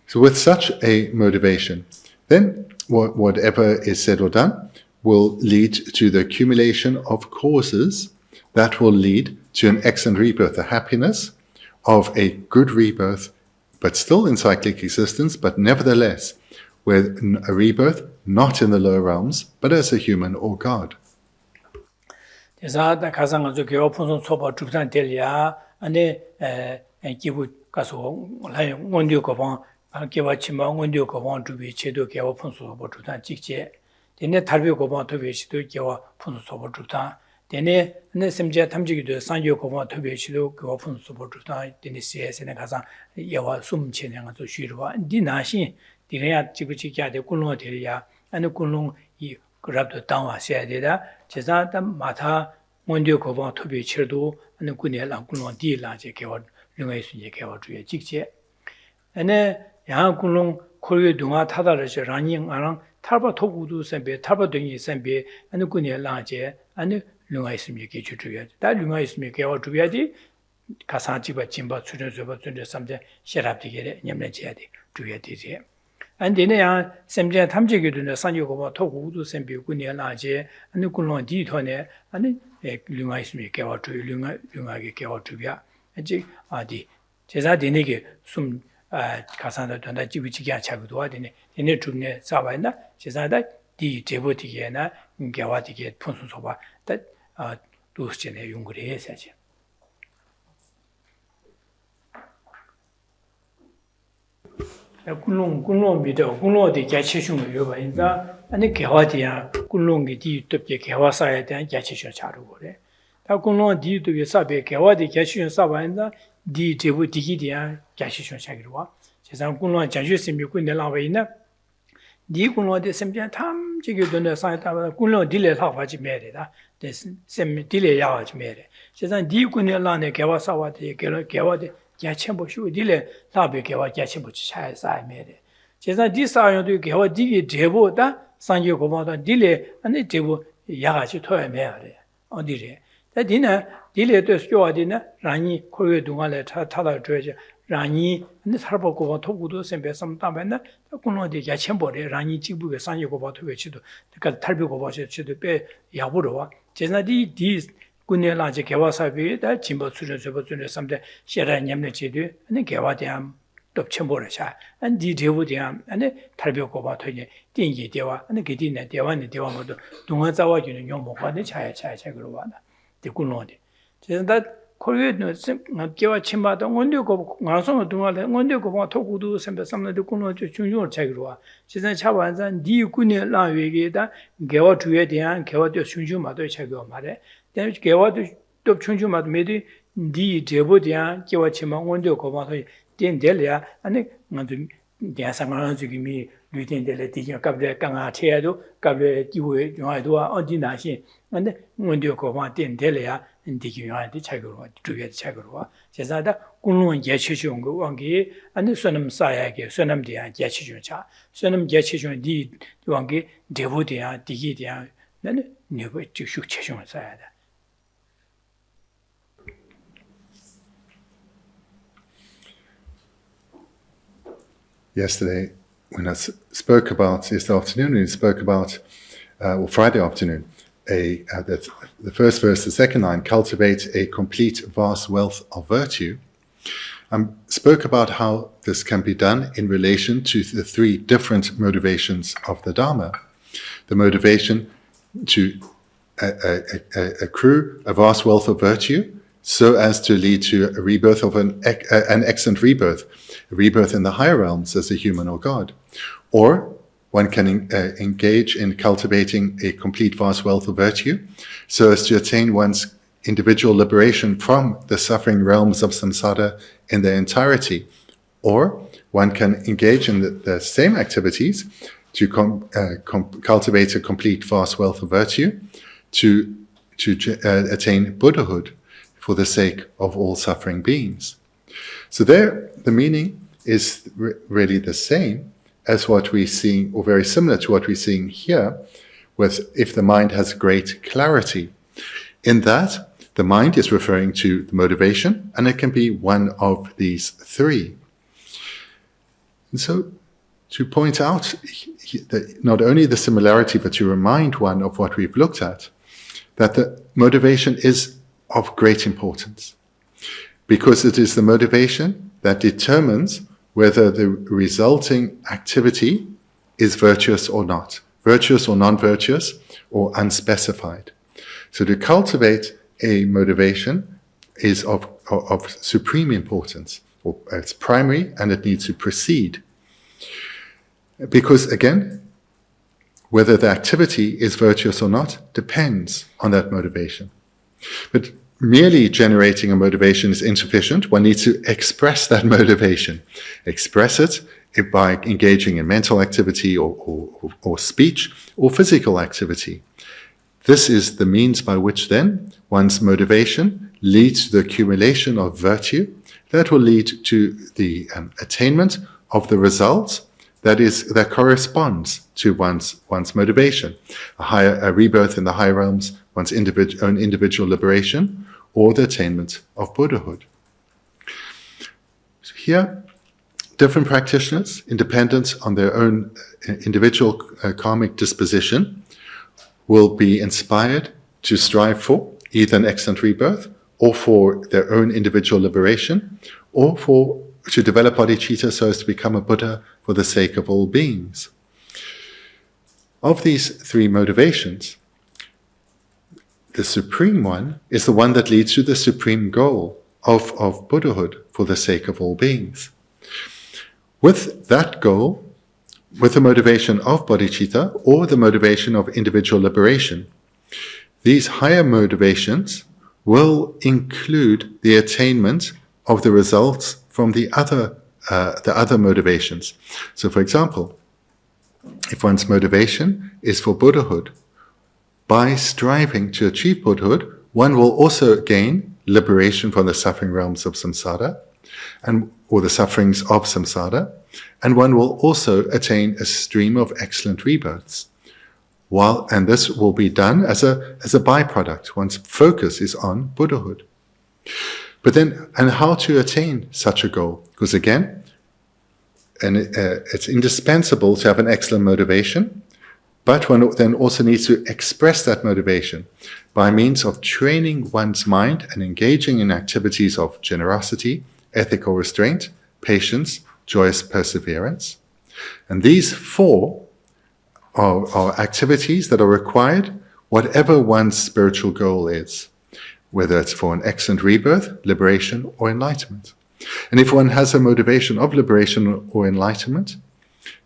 So with such a motivation, then whatever is said or done will lead to the accumulation of causes that will lead to an excellent rebirth, the happiness of a good rebirth, but still in cyclic existence, but nevertheless with a rebirth not in the lower realms, but as a human or God. 그래서 가상가서 교화 풍선 소바 주단 될이야. 안에 기부 가서 원료 거방 교화 치마 원료 거방 주비 제도 교화 풍선 소바 주단 직제. 되네 달비 거방 도비시도 교화 풍선 소바 주단. 되네 네 심지어 탐지기도 상교 거방 도비시도 교화 풍선 소바 주단. 되네 시에서는 가상 예와 숨치는 것도 쉬르와 디나시 디래야 지구지기야데 꿀롱 될이야. 안에 꿀롱 이 그랍도 당와셔야 되다. 제자다 마타 원dio 거방 토비 치르도 안에 군에랑 꿀롱 디라제 개와 릉의 순제 개와 주의 직제. 안에 양 꿀롱 콜외 동아 타다르지 라닝 아랑 탈바 토구도 선배 탈바 등이 선배 안에 군에랑제 안에 릉의 순제 개 주주야. 다 릉의 순제 개와 주야지 가사지바 진바 수련서바 준제 삼제 셔랍디게 냠내지야 돼. 주야 되지. 안데네야 샘제 탐지기도는 산요고바 토구도 샘비 군에랑제 안에 꿀롱 디토네 안에 류가 있으면 개와 주 류가게 개와 주야 아직 어디 제자 되네게 숨 가산도 된다 지비지게 하자고도 하더니 얘네 중에 싸봐야 제자다 디 제보티게나 개와디게 푼수소바 다 도스전에 용거를 해야지 꿀롱 비도 꿀롱이 개체중을 요바 인자 아니 개화디야 꿀롱이 뒤덮게 개화사에 대한 개체중 자르고 그래 다 꿀롱 뒤덮게 사베 개화디 개체중 사바인다 디 제부 디기디야 개체중 자기로 와 세상 꿀롱 자주심이 군내라고 있나 니 꿀롱이 sem비한 탐지기도는 사이다 꿀롱 딜레 사와지 매래다 셈 딜레 야와지 매래 세상 니 군내라네 개화사와디 개화디 개체보시고 딜레 사베 개화 개체보치 차에 사이매래 제가 디사요도 개화 디기 제보다 상계 고마다 딜레 아니 제보 야가지 토야매래 어디래 다디나 딜레도 쇼아디나 라니 코외 동안에 타다 줘야지 라니 근데 살보고 토구도 셈베 섬담했나 군노디 개체보래 라니 지부에 상계 고바 토외치도 그러니까 탈비고 봐셔치도 빼 야부로와 제가 디 군내라지 개화사비 다 진보 수련서버 준에 삼대 셔라 냠네 제도 아니 개화대함 덮쳐버려자 안 디제부대함 아니 탈비고 봐 토니 띵기 대화 아니 게디네 대화네 대화 모두 동화자와 주는 용모관의 차야 그러 와나 대군노데 제가 코리에는 개화 침마도 원료고 가서 동화래 원료고 봐 토구도 선배 삼는데 군노 중요를 차기로 와 제가 차반산 디 군내라 외게다 개화 주에 대한 개화도 순주마도 차기로 말해 개화도 또 충주마도 매디 디 제보디야 개화 치마 원료 고마서 된델이야 아니 먼저 대상하는 중이미 류된델에 디가 갑자기 강아 체야도 갑자기 기회 용화도 어디나시 근데 원료 고마 된델이야 디기 용화도 차거로 주에 차거로 제자다 군론 예치중 거 왕기 아니 선음 사야게 선음디야 예치중차 선음 예치중 디 왕기 제보디야 디기디야 나는 네고 쭉 체중을 써야 돼. Yesterday, when I spoke about, yesterday afternoon, we spoke about, or Friday afternoon, the first verse, the second line, cultivate a complete vast wealth of virtue, spoke about how this can be done in relation to the three different motivations of the Dharma. The motivation to accrue a vast wealth of virtue, so as to lead to a rebirth of an excellent rebirth, a rebirth in the higher realms as a human or God. Or one can engage in cultivating a complete vast wealth of virtue, so as to attain one's individual liberation from the suffering realms of samsara in their entirety. Or one can engage in the same activities to cultivate a complete vast wealth of virtue, to attain Buddhahood, for the sake of all suffering beings. So there, the meaning is really the same as what we're seeing, or very similar to what we're seeing here, with if the mind has great clarity. In that, the mind is referring to the motivation, and it can be one of these three. And so, to point out that not only the similarity, but to remind one of what we've looked at, that the motivation is of great importance, because it is the motivation that determines whether the resulting activity is virtuous or not, virtuous or non-virtuous, or unspecified. So to cultivate a motivation is of supreme importance, or it's primary, and it needs to proceed. Because again, whether the activity is virtuous or not depends on that motivation. But merely generating a motivation is insufficient. One needs to express that motivation. Express it by engaging in mental activity or speech or physical activity. This is the means by which then one's motivation leads to the accumulation of virtue that will lead to the attainment of the results that corresponds to one's motivation. A rebirth in the higher realms, one's own individual liberation, or the attainment of Buddhahood. So here, different practitioners, independent on their own individual karmic disposition, will be inspired to strive for either an excellent rebirth, or for their own individual liberation, or to develop bodhicitta so as to become a Buddha for the sake of all beings. Of these three motivations, the supreme one is the one that leads to the supreme goal of Buddhahood for the sake of all beings. With that goal, with the motivation of bodhicitta or the motivation of individual liberation, these higher motivations will include the attainment of the results from the other motivations. So, for example, if one's motivation is for Buddhahood, by striving to achieve Buddhahood, one will also gain liberation from the suffering realms of samsara, or the sufferings of samsara, and one will also attain a stream of excellent rebirths. And this will be done as a byproduct. One's focus is on Buddhahood. But then, and how to attain such a goal? Because again, it's indispensable to have an excellent motivation, but one then also needs to express that motivation by means of training one's mind and engaging in activities of generosity, ethical restraint, patience, joyous perseverance. And these four are activities that are required whatever one's spiritual goal is, whether it's for an excellent rebirth, liberation, or enlightenment. And if one has a motivation of liberation or enlightenment,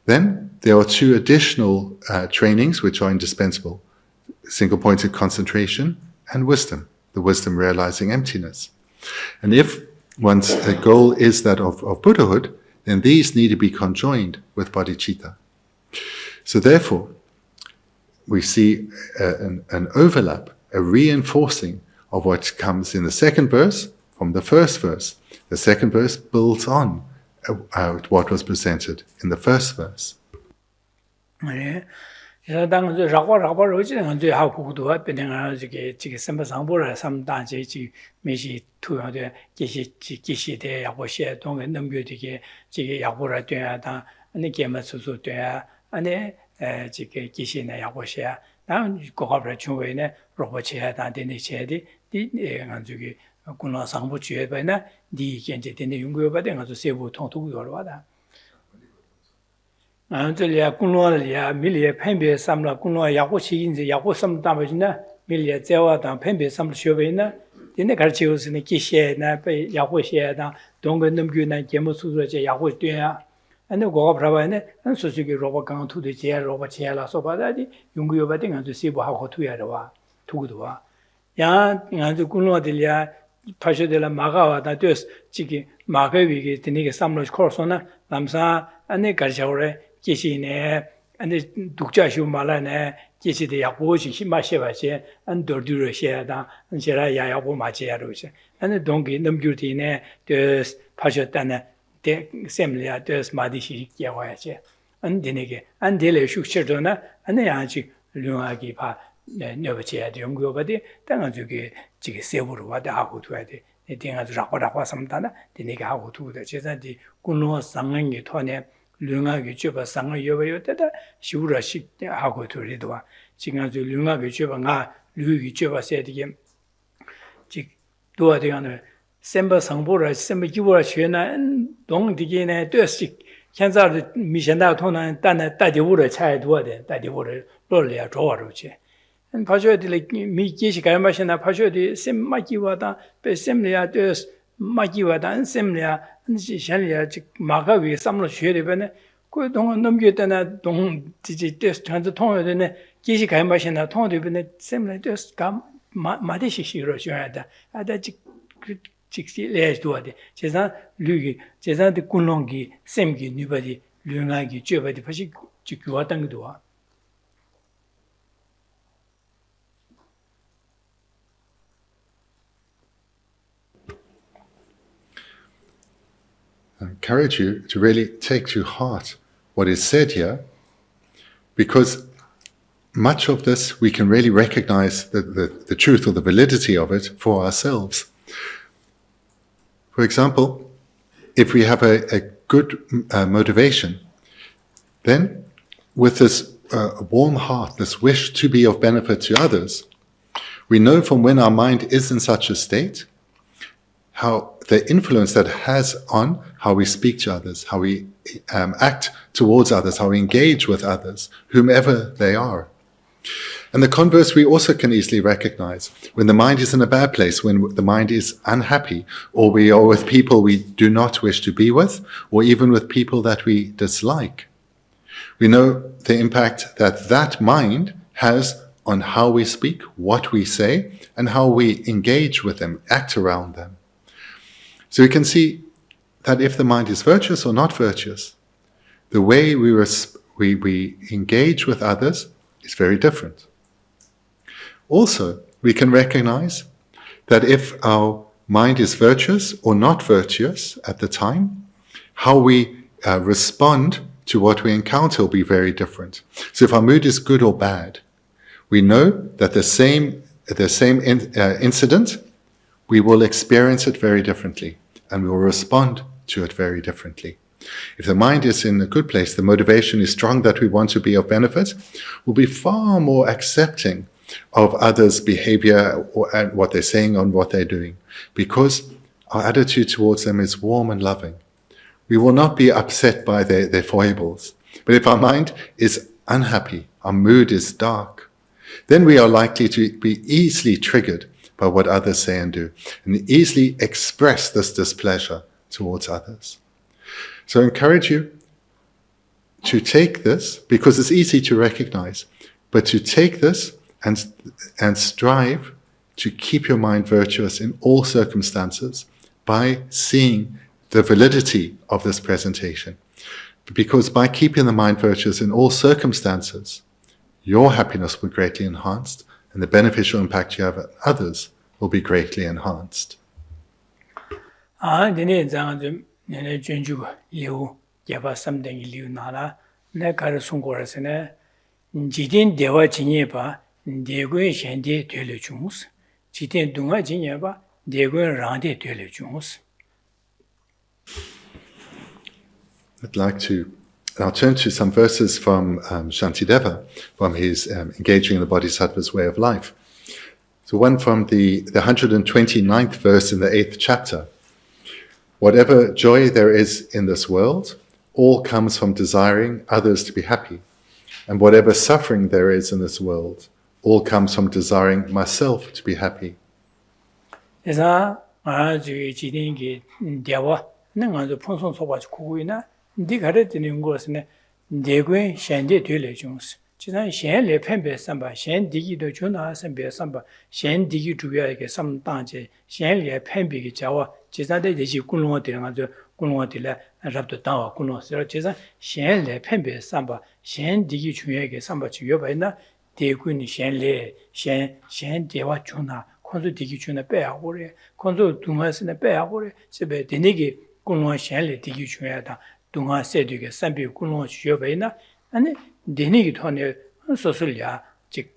then there are two additional trainings which are indispensable: single-pointed concentration and wisdom, the wisdom realizing emptiness. And if one's goal is that of Buddhahood, then these need to be conjoined with bodhicitta. So therefore, we see an overlap, a reinforcing of what comes in the second verse from the first verse. The second verse builds on what was presented in the first verse. kuna sangpo chue pa na di kenche tende yunguyo pa de nga zo sebo tong tuku yorwa da. Nga liya kunwa liya mi liya penpe samla kunwa yakho chiginze yakho samla tamba jina mi liya zewa tang penpe samla shio pa ina tende karchi yosi na kishe na pa yakho she na donga namgyo na kemo suzwa che yakho tuya. Ane goga praba ina an sochi ki roba kanga tude che roba che la sopa da di yunguyo pa de nga zo sebo hako tuya rwa tuku dwa. Ya nga zo kunwa de liya Pasha de la Magawa, that is Chiki Magawi, the nigger Samloj Corsona, Lamsa, and the Garjore, Kishine, and the Dukjashu Malane, Kishi de Yabushi, Mashevache, and Dordura Sheda, and Sheraya Yabu Machiarusha, and the donkey, the beauty, there's Pasha Dana, the Semlia, there's Madishi Yawache, and the nigger, and Dele Shuksherdona, and the Anchi Luagi Pa. Never chair the young girl, but they don't get several what the how to it. They think as Rapapa sometimes, the nigga how to the chess and the Kuno Sang Tone, Luna Gichuba Sang Yova, she would have shipped how to read one. She can do Luna Gichuba, Louis Gichuba said again. Chick do the honor. Semba Sangbora, Semba Giwa Chena, and don't begin a dusty 现在米现在通常但呢大地屋的菜多的大地屋的落了着我出去跑去的米几时干嘛现在跑去的什么几瓦的被什么呀的马几瓦的什么呀你现在这马个为什么学的呢그 동안 넘겼다나 동 지지 테스트 한테 통화되네 기시 가면现在 통화되네 셈을 테스트 감 마디시 시로 줘야다 아다 직시 레스도데 제가 류기 제가의 군롱기 셈기 누바디 류나기 쥐바디 다시 지고 왔던 것도 I encourage you to really take to heart what is said here, because much of this we can really recognize the truth or the validity of it for ourselves. For example, if we have a good motivation, then with this warm heart, this wish to be of benefit to others, we know from when our mind is in such a state, how the influence that has on how we speak to others, how we act towards others, how we engage with others, whomever they are. And the converse we also can easily recognize. When the mind is in a bad place, when the mind is unhappy, or we are with people we do not wish to be with, or even with people that we dislike, we know the impact that that mind has on how we speak, what we say, and how we engage with them, act around them. So we can see that if the mind is virtuous or not virtuous, the way we engage with others is very different. Also, we can recognize that if our mind is virtuous or not virtuous at the time, how we respond to what we encounter will be very different. So if our mood is good or bad, we know that the same incident, we will experience it very differently, and we will respond to it very differently. If the mind is in a good place, the motivation is strong that we want to be of benefit, we'll be far more accepting of others' behavior and what they're saying and what they're doing, because our attitude towards them is warm and loving. We will not be upset by their foibles. But if our mind is unhappy, our mood is dark, then we are likely to be easily triggered by what others say and do, and easily express this displeasure towards others. So I encourage you to take this, because it's easy to recognize, but to take this and strive to keep your mind virtuous in all circumstances by seeing the validity of this presentation. Because by keeping the mind virtuous in all circumstances, your happiness will be greatly enhanced, and the beneficial impact you have on others will be greatly enhanced. I'd like to now turn to some verses from Shantideva, from his Engaging in the Bodhisattva's Way of Life. So one from the 129th verse in the 8th chapter. Whatever joy there is in this world, all comes from desiring others to be happy. And whatever suffering there is in this world, all comes from desiring myself to be happy. 지난 셴레 펜베 삼바 셴 디기도 주나 삼베 삼바 셴 디기 주야에게 삼단제 셴레 펜베기 자와 지자데 되지 꿀롱어 되는 거죠 꿀롱어 되라 잡도 따와 꿀롱어 지자 셴레 펜베 삼바 셴 디기 주야에게 삼바 주여 봐이나 대군이 셴레 셴 대와 주나 콘도 디기 주나 빼야고래 콘도 동화스네 빼야고래 집에 되네기 꿀롱어 셴레 디기 주야다 동화 세되게 삼비 꿀롱어 주여 봐이나 아니 데니기 토네 소설이야 즉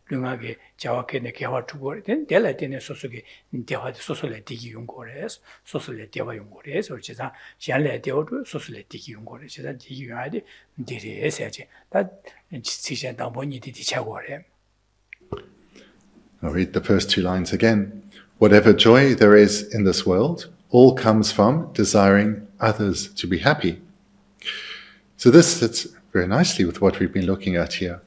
릉하게 자와케네 개화 두고 된 델라테네 소설이 대화 소설에 디기 용거래서 소설에 대화 용거래서 제가 샹레 대화도 소설에 디기 용거래 제가 디기 용하디 디리에서지 다 지시한 당번이 디디차고래. I'll read the first two lines again. Whatever joy there is in this world, all comes from desiring others to be happy. So this fits very nicely with what we've been looking at here,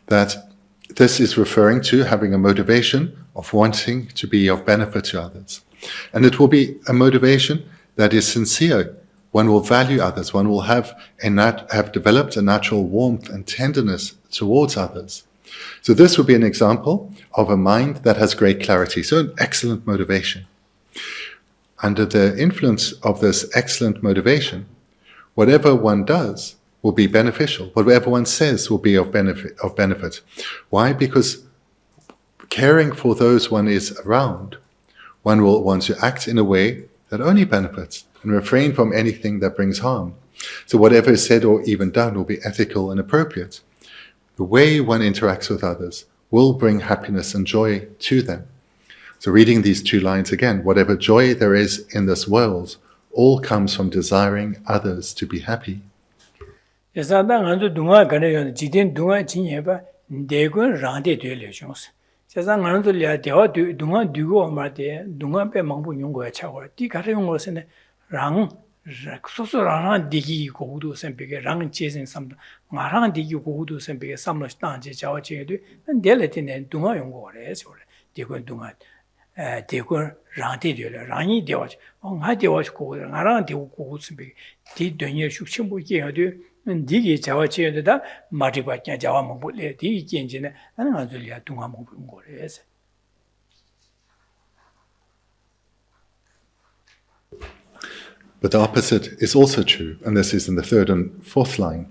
that this is referring to having a motivation of wanting to be of benefit to others. And it will be a motivation that is sincere. One will value others. One will have developed a natural warmth and tenderness towards others. So this would be an example of a mind that has great clarity. So an excellent motivation. Under the influence of this excellent motivation, whatever one does will be beneficial. Whatever one says will be of benefit. Why? Because caring for those one is around, one will want to act in a way that only benefits and refrain from anything that brings harm. So whatever is said or even done will be ethical and appropriate. The way one interacts with others will bring happiness and joy to them. So reading these two lines again, whatever joy there is in this world, all comes from desiring others to be happy. 소소랑 디기 고구도 선배게 랑 제생 삼도 마랑 디기 고구도 선배게 삼로 땅제 자와제도 델레티네 동아 용고래 저래 디고 동아 디고 랑디들 랑이 되어지 가 되어지 고고 나랑 디고 고구 선배게 디 돈이 숙침보게 해도 디기 자와제도다 마디바냐 자와 먹불래 디 견진에 하는 아들이야 동아 먹은 거래. But the opposite is also true, and this is in the third and fourth line.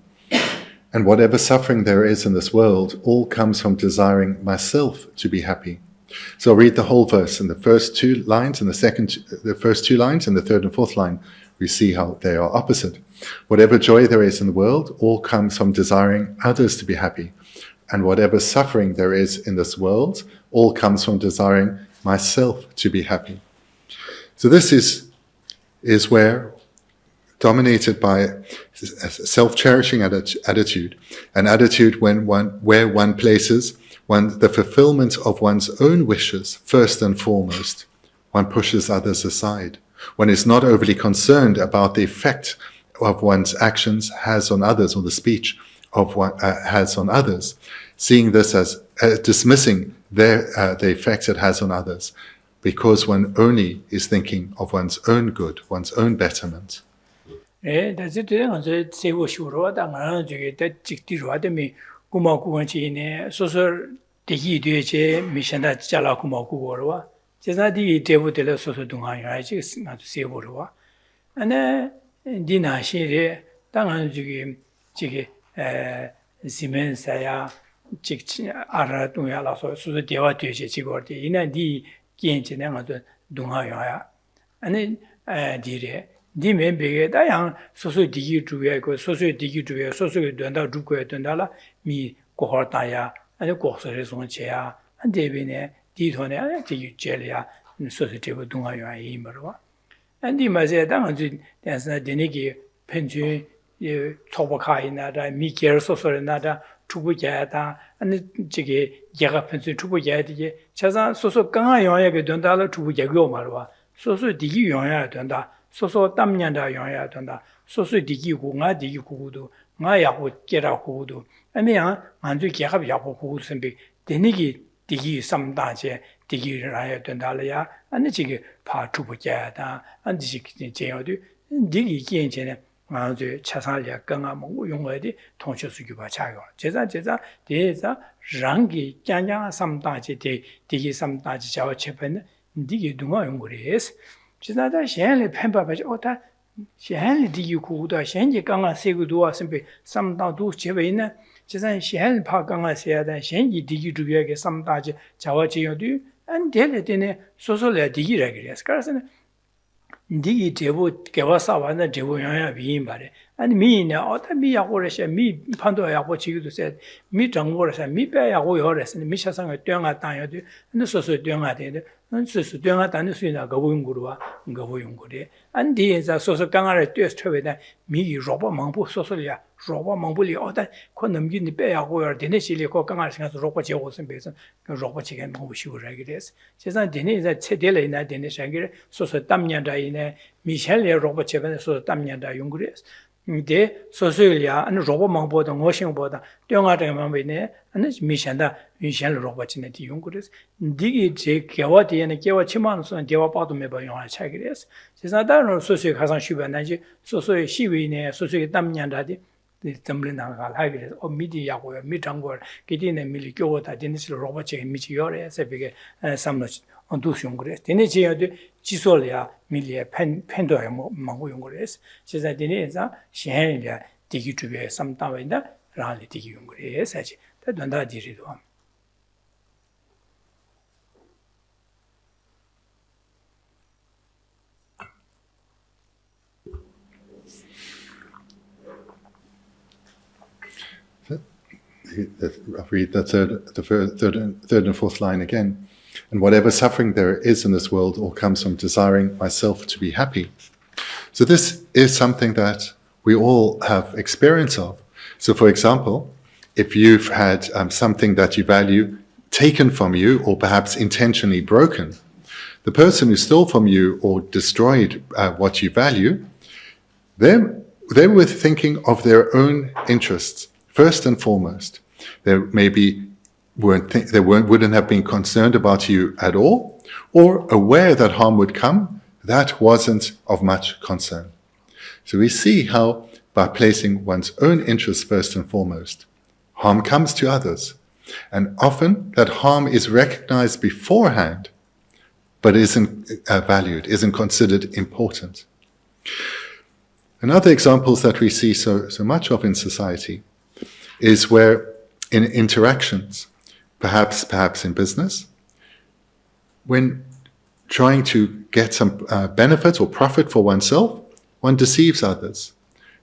And whatever suffering there is in this world, all comes from desiring myself to be happy. So I'll read the whole verse in the first two lines, and the first two lines, and the third and fourth line, we see how they are opposite. Whatever joy there is in the world, all comes from desiring others to be happy. And whatever suffering there is in this world, all comes from desiring myself to be happy. So this is where, dominated by a self-cherishing attitude, an attitude where one places the fulfillment of one's own wishes first and foremost. One pushes others aside. One is not overly concerned about the effect of one's actions has on others, or the speech of one has on others, seeing this as dismissing the effects it has on others, because one only is thinking of one's own good, one's own betterment. that's it. Say what you wrote, and I that Jikti Rademi Kumakuanchi, so Digi Duce, Mishanda Jala Kumaku, Jazadi Devo de la Soso Dunga, I just not to say what. And then Dina Shire, Dangan Jigi, Siemens Saya, Jik Ara Duya, so the Deva Duce Chigorti, in a D. Dunga Yaya. And then dire, Dime Big Diang, Soso Digi Juya, Soso Digi Juya, Soso Dunda Duque Dundala, me Cohortaya, and the Corsaris on chair, and Devine, Ditone, Digi Gelia, and Society of Dunga Yaya Imberwa. And Dima said, there's a Denigi, Penju, Tobaka nada, Mikir Soso nada. Chubujada, and the Jiggy Yagapan Chubujadi, Chazan, Soso Ganga Yoya Dundala Chubujago Marwa, Soso Digi Yoya Dunda, Soso Tamyanda Yoya Dunda, Soso Digi Gunga Digi Kudu, Maya would get a Kudu, and then Andu Yakab Yapo Kudu, Denigi Digi some danger, Digi Raya Dundalaya, and the Jiggy Pa Chubujada, and the Jiggy Jayadu, and Digi Genjane. 차살이야 강아 용어디 통치수기바 차요 제자 대자 랑기 짱짱 삼다지 디기 삼다지 자와 체pen 디기 동아 용거리스 제자다 셴리 펜바바지 오다 셴리 디기 구다 셴지 강아 세구도와 선배 삼다도 제베이나 제자 셴 파 강아 세야다 셴지 디기 주비하게 삼다지 자와 제요디 안 델레데네 소소레 디기라 그래서 그래서 Digi Devo Gavasavana Devo Yaya being body. And me now, or me Yagoresha, me Pando Yagochi said, me Tangorasa, me Pay Yagoyores, and Mishasang Dunga Tanya, and the Soso Dunga did, and Soso Dunga Tanusina Gavungurua, Gavunguri. And these are Soso Gangara Treveda, me Roba Mambu Sosolia, Roba Mambuli, or that Quantum Gini Pay Yagoyer, Denisi Cocangas, Roba Jevos and Basin, Roba Chicken, who she would regulate. She's not Denis at Tedela in that Denis Angre, Soso Tamyanda in Michelle Roba Cheven, so Tamyanda Yungris. 데 소소일이야 안 로보 망보다 ngoshing보다 땡아데 망베네 안 미션다 미션 로보치네 디용그레스 디기 제 개와디에네 개와 치만선 개와 봐도 매번 영화 차기레스 제사다로 소소에 가상 쉬변나지 소소에 시위네 소소에 담년다디 점블나가 하기레스 미디야고요 미장고 기디네 밀리 교고다 디니스 로보치 미치요레 세비게 삼노치 ondushungres dine cheyade jisolya milye pendo ya mangu yungres cheza dine za shen ya digi tube samtawenda rali digi yungres achi ta danda dirido I'll read the third and fourth line again. And whatever suffering there is in this world all comes from desiring myself to be happy. So this is something that we all have experience of. So for example, if you've had something that you value taken from you or perhaps intentionally broken, the person who stole from you or destroyed what you value, they were thinking of their own interests first and foremost. They maybe wouldn't have been concerned about you at all, or aware that harm would come. That wasn't of much concern. So we see how by placing one's own interests first and foremost, harm comes to others. And often that harm is recognized beforehand, but isn't valued, isn't considered important. Another examples that we see so much of in society is where in interactions, perhaps in business, when trying to get some benefit or profit for oneself, one deceives others.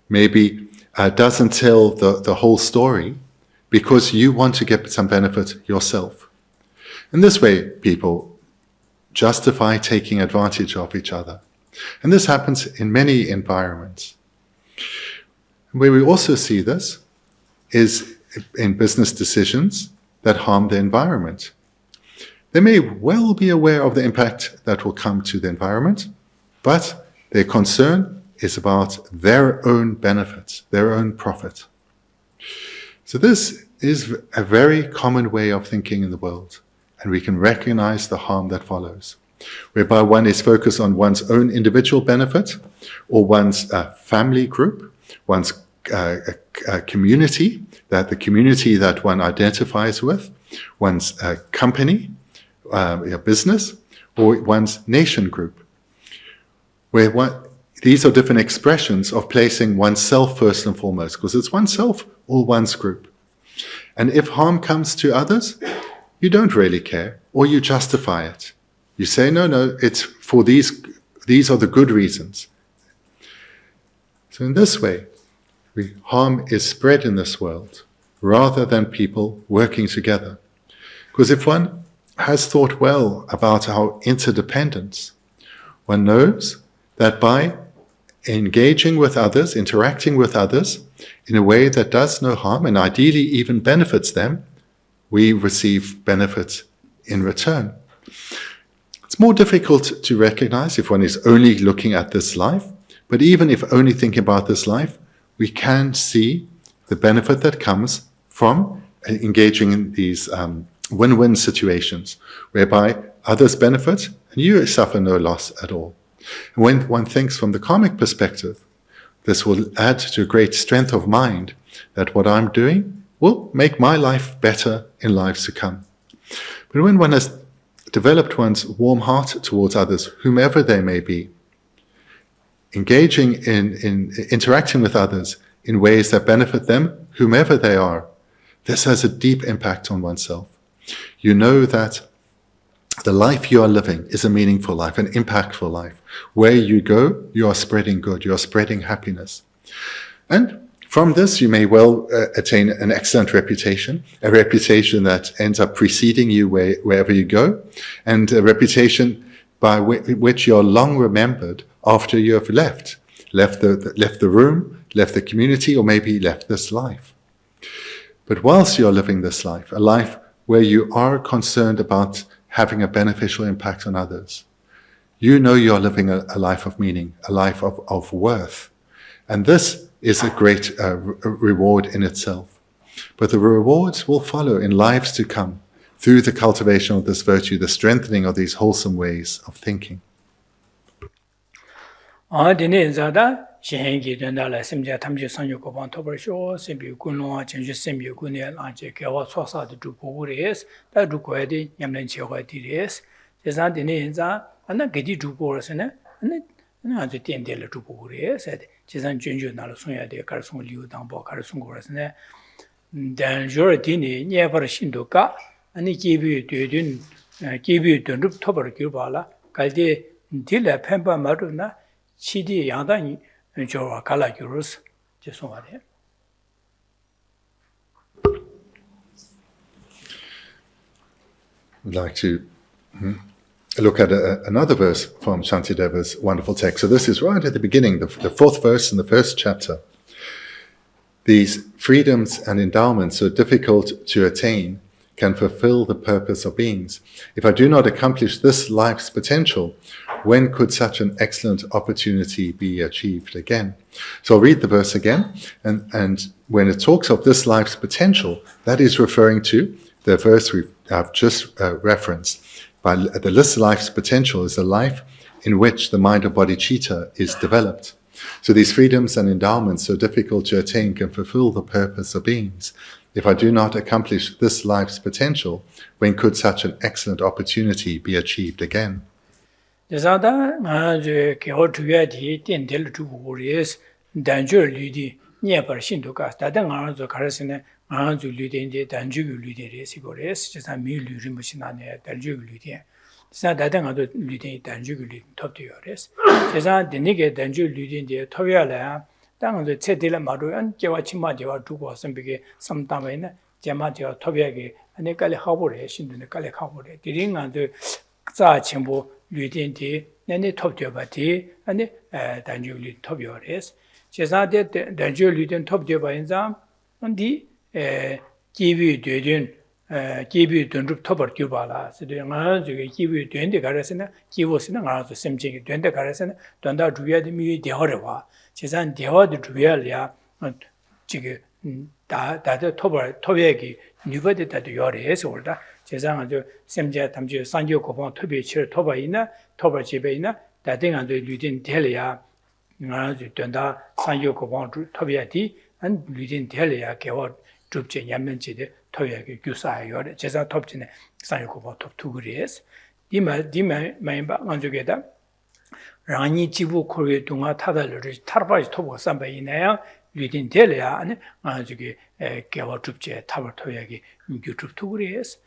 Maybe doesn't tell the whole story because you want to get some benefit yourself. In this way, people justify taking advantage of each other. And this happens in many environments. Where we also see this is in business decisions that harm the environment. They may well be aware of the impact that will come to the environment, but their concern is about their own benefits, their own profit. So this is a very common way of thinking in the world, and we can recognize the harm that follows, whereby one is focused on one's own individual benefit or one's family group, one's community, that the community that one identifies with, one's company, business, or one's nation group, where these are different expressions of placing oneself first and foremost, because it's oneself or one's group. And if harm comes to others, you don't really care, or you justify it. You say, no, it's for these are the good reasons. So in this way, harm is spread in this world, rather than people working together. Because if one has thought well about our interdependence, one knows that by engaging with others, interacting with others in a way that does no harm and ideally even benefits them, we receive benefit in return. It's more difficult to recognize if one is only looking at this life, but even if only thinking about this life, we can see the benefit that comes from engaging in these win-win situations, whereby others benefit and you suffer no loss at all. And when one thinks from the karmic perspective, this will add to a great strength of mind that what I'm doing will make my life better in lives to come. But when one has developed one's warm heart towards others, whomever they may be, engaging in interacting with others in ways that benefit them, whomever they are, this has a deep impact on oneself. You know that the life you are living is a meaningful life, an impactful life. Where you go, you are spreading good, you are spreading happiness. And from this, you may well attain an excellent reputation, a reputation that ends up preceding you wherever you go, and a reputation by which you are long remembered after you have left the room, left the community, or maybe left this life. But whilst you are living this life, a life where you are concerned about having a beneficial impact on others, you know you are living a life of meaning, a life of worth. And this is a great reward in itself. But the rewards will follow in lives to come through the cultivation of this virtue, the strengthening of these wholesome ways of thinking. Shehengi Dundala Simja Tamji Sanyo Koban Tobersho, Simbi Gunwa, Chenju Simbi Gunia, Lanche, Kawa Sosa, the Dupuris, that Duquedi, Yamlen Chewatiris, Jezan Dineza, and the Gedi Duporsene, and the Tiendela Dupuris, said Jezan Junju Nalasunya, the Carson Liu, Dambo, Carson Gorsene, then Joratini, never Shindoka, and he gave you to Dup Tober Cubala, Kaldi, Dilla Pemba Maduna, Chidi Yandani. I'd like to look at another verse from Shantideva's wonderful text. So this is right at the beginning, the fourth verse in the first chapter. These freedoms and endowments so difficult to attain can fulfill the purpose of beings. If I do not accomplish this life's potential, when could such an excellent opportunity be achieved again? So I'll read the verse again, and when it talks of this life's potential, that is referring to the verse I've just referenced. By this life's potential is a life in which the mind of bodhicitta is developed. So these freedoms and endowments so difficult to attain can fulfill the purpose of beings. If I do not accomplish this life's potential, when could such an excellent opportunity be achieved again? Desada, Kyo Tuyati, Tendel to Uris, Danger Ludi, Nieper Shindukas, Tadanganzo Karasine, Anzu Ludin, Danju Ludin, Sigores, just a meal Rimusinane, Danju Ludin. It's not that other Ludin, Danju Ludin, top to yours. Cesar, the nigger Danju Ludin, the Toyala.当然，这地了马路人叫我起码就要住过，甚至个什么单位呢？起码就要特别个，那个嘞好不嘞，现在那个嘞好不嘞。第二个就早全部旅店的，那你特别吧的，那单就旅特别嘞。其实的单就旅店特别吧，现在那的机会对准机会对准特别就罢了。是的，俺这个机会对的个是呢，机会是呢，俺是甚至个对的个是呢，对到主要的没有调的话。其实대화的主要呀，这个大家特别给女辈的都要的是我的，其实就现在他们就三九国防特别起特别呢，特别这边呢，大家就旅店贴了呀，就等到三九国防特别低，旅店贴了呀，给我逐渐人们觉得特别给就啥要的，其实特别呢，三九国防特突个的是，你们明白俺就觉得。让你几乎可以动啊，他的那个他把头发300以内啊，绿点点了呀，这个给我直接他把头也给就直吐的是，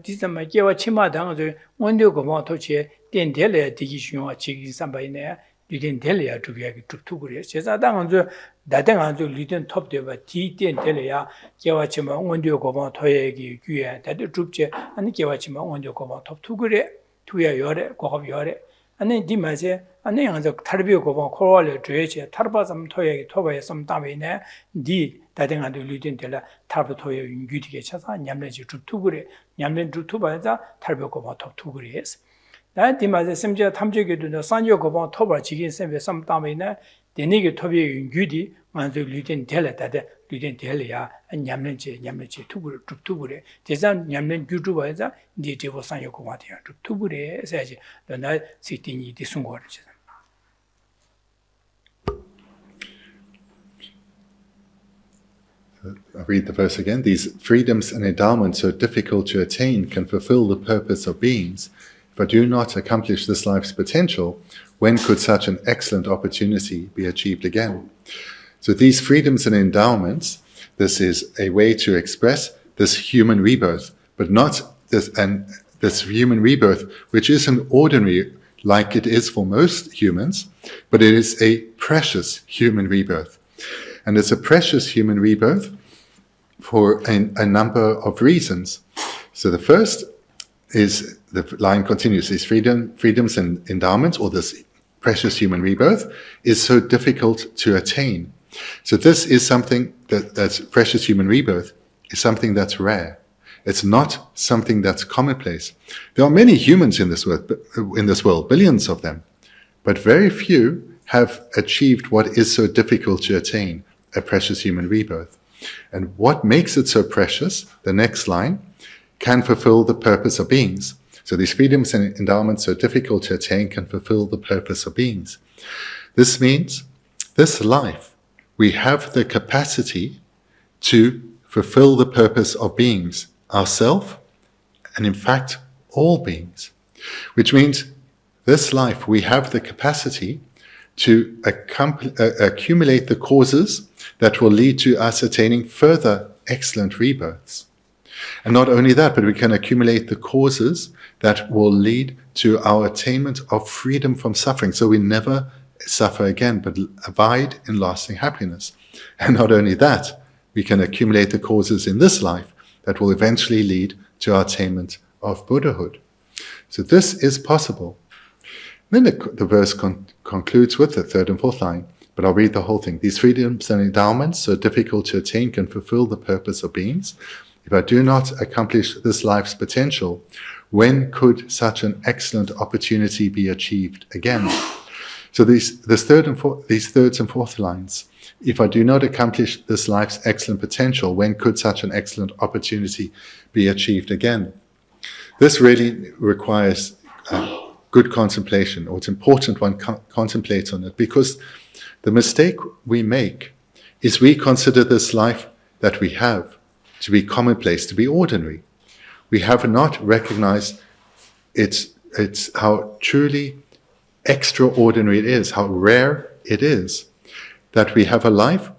第怎么给我起码当就温度个嘛头去点点了，第一循环300以内啊，绿点点了呀，直接给直吐的，现在当就大等就绿点 top 对吧？第点点了呀，给我起码温度个嘛头也给居然，但就直接给我起码温度个嘛 top 吐个的，吐也要的，国好要的。디마제 안에서 탈비고 봐 코로를 줘야지 탈바 좀 토바에 좀 담이네 디 다등한테 리딘텔라 탈부토에 윤규디게 찾아 냠내지 주투그래 냠내 주투바자 탈비고 봐 토투그래스 나 디마제 심지어 탐적에도 산요고 봐 토바 지긴 셈에 좀 담이네 데니게 토비 윤규디 만저 리딘텔라 다데 리딘텔이야 냠내지 투그래 주투그래 대산 냠내 주투바자 디제고 산요고 봐야 주투그래 해야지 나 시티니 디순거지 I'll read the verse again. These freedoms and endowments so difficult to attain can fulfill the purpose of beings. If I do not accomplish this life's potential, when could such an excellent opportunity be achieved again? So these freedoms and endowments, this is a way to express this human rebirth, but not this human rebirth, which isn't ordinary like it is for most humans, but it is a precious human rebirth. And it's a precious human rebirth for a number of reasons. So the first is, the line continues, these freedoms and endowments, or this precious human rebirth, is so difficult to attain. So this is something that's precious human rebirth, is something that's rare. It's not something that's commonplace. There are many humans in this world, billions of them, but very few have achieved what is so difficult to attain, a precious human rebirth. And what makes it so precious, the next line, can fulfill the purpose of beings. So these freedoms and endowments so difficult to attain can fulfill the purpose of beings. This means this life, we have the capacity to fulfill the purpose of beings, ourselves, and in fact, all beings. Which means this life, we have the capacity to accumulate the causes that will lead to us attaining further excellent rebirths. And not only that, but we can accumulate the causes that will lead to our attainment of freedom from suffering. So we never suffer again, but abide in lasting happiness. And not only that, we can accumulate the causes in this life that will eventually lead to our attainment of Buddhahood. So this is possible. Then the verse concludes with the third and fourth line, but I'll read the whole thing. These freedoms and endowments, so difficult to attain, can fulfill the purpose of beings. If I do not accomplish this life's potential, when could such an excellent opportunity be achieved again? So these third and fourth lines, if I do not accomplish this life's excellent potential, when could such an excellent opportunity be achieved again? This really requires good contemplation, or it's important one contemplates on it, because the mistake we make is we consider this life that we have to be commonplace, to be ordinary. We have not recognized it's how truly extraordinary it is, how rare it is, that we have a life,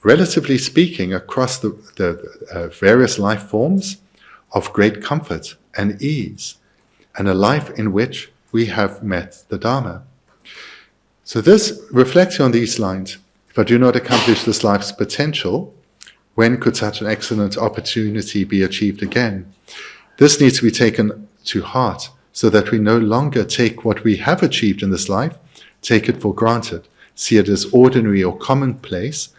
relatively speaking, across the various life forms, of great comfort and ease, and a life in which we have met the Dharma. So this, reflecting on these lines, if I do not accomplish this life's potential, when could such an excellent opportunity be achieved again? This needs to be taken to heart, so that we no longer take what we have achieved in this life, take it for granted, see it as ordinary or commonplace,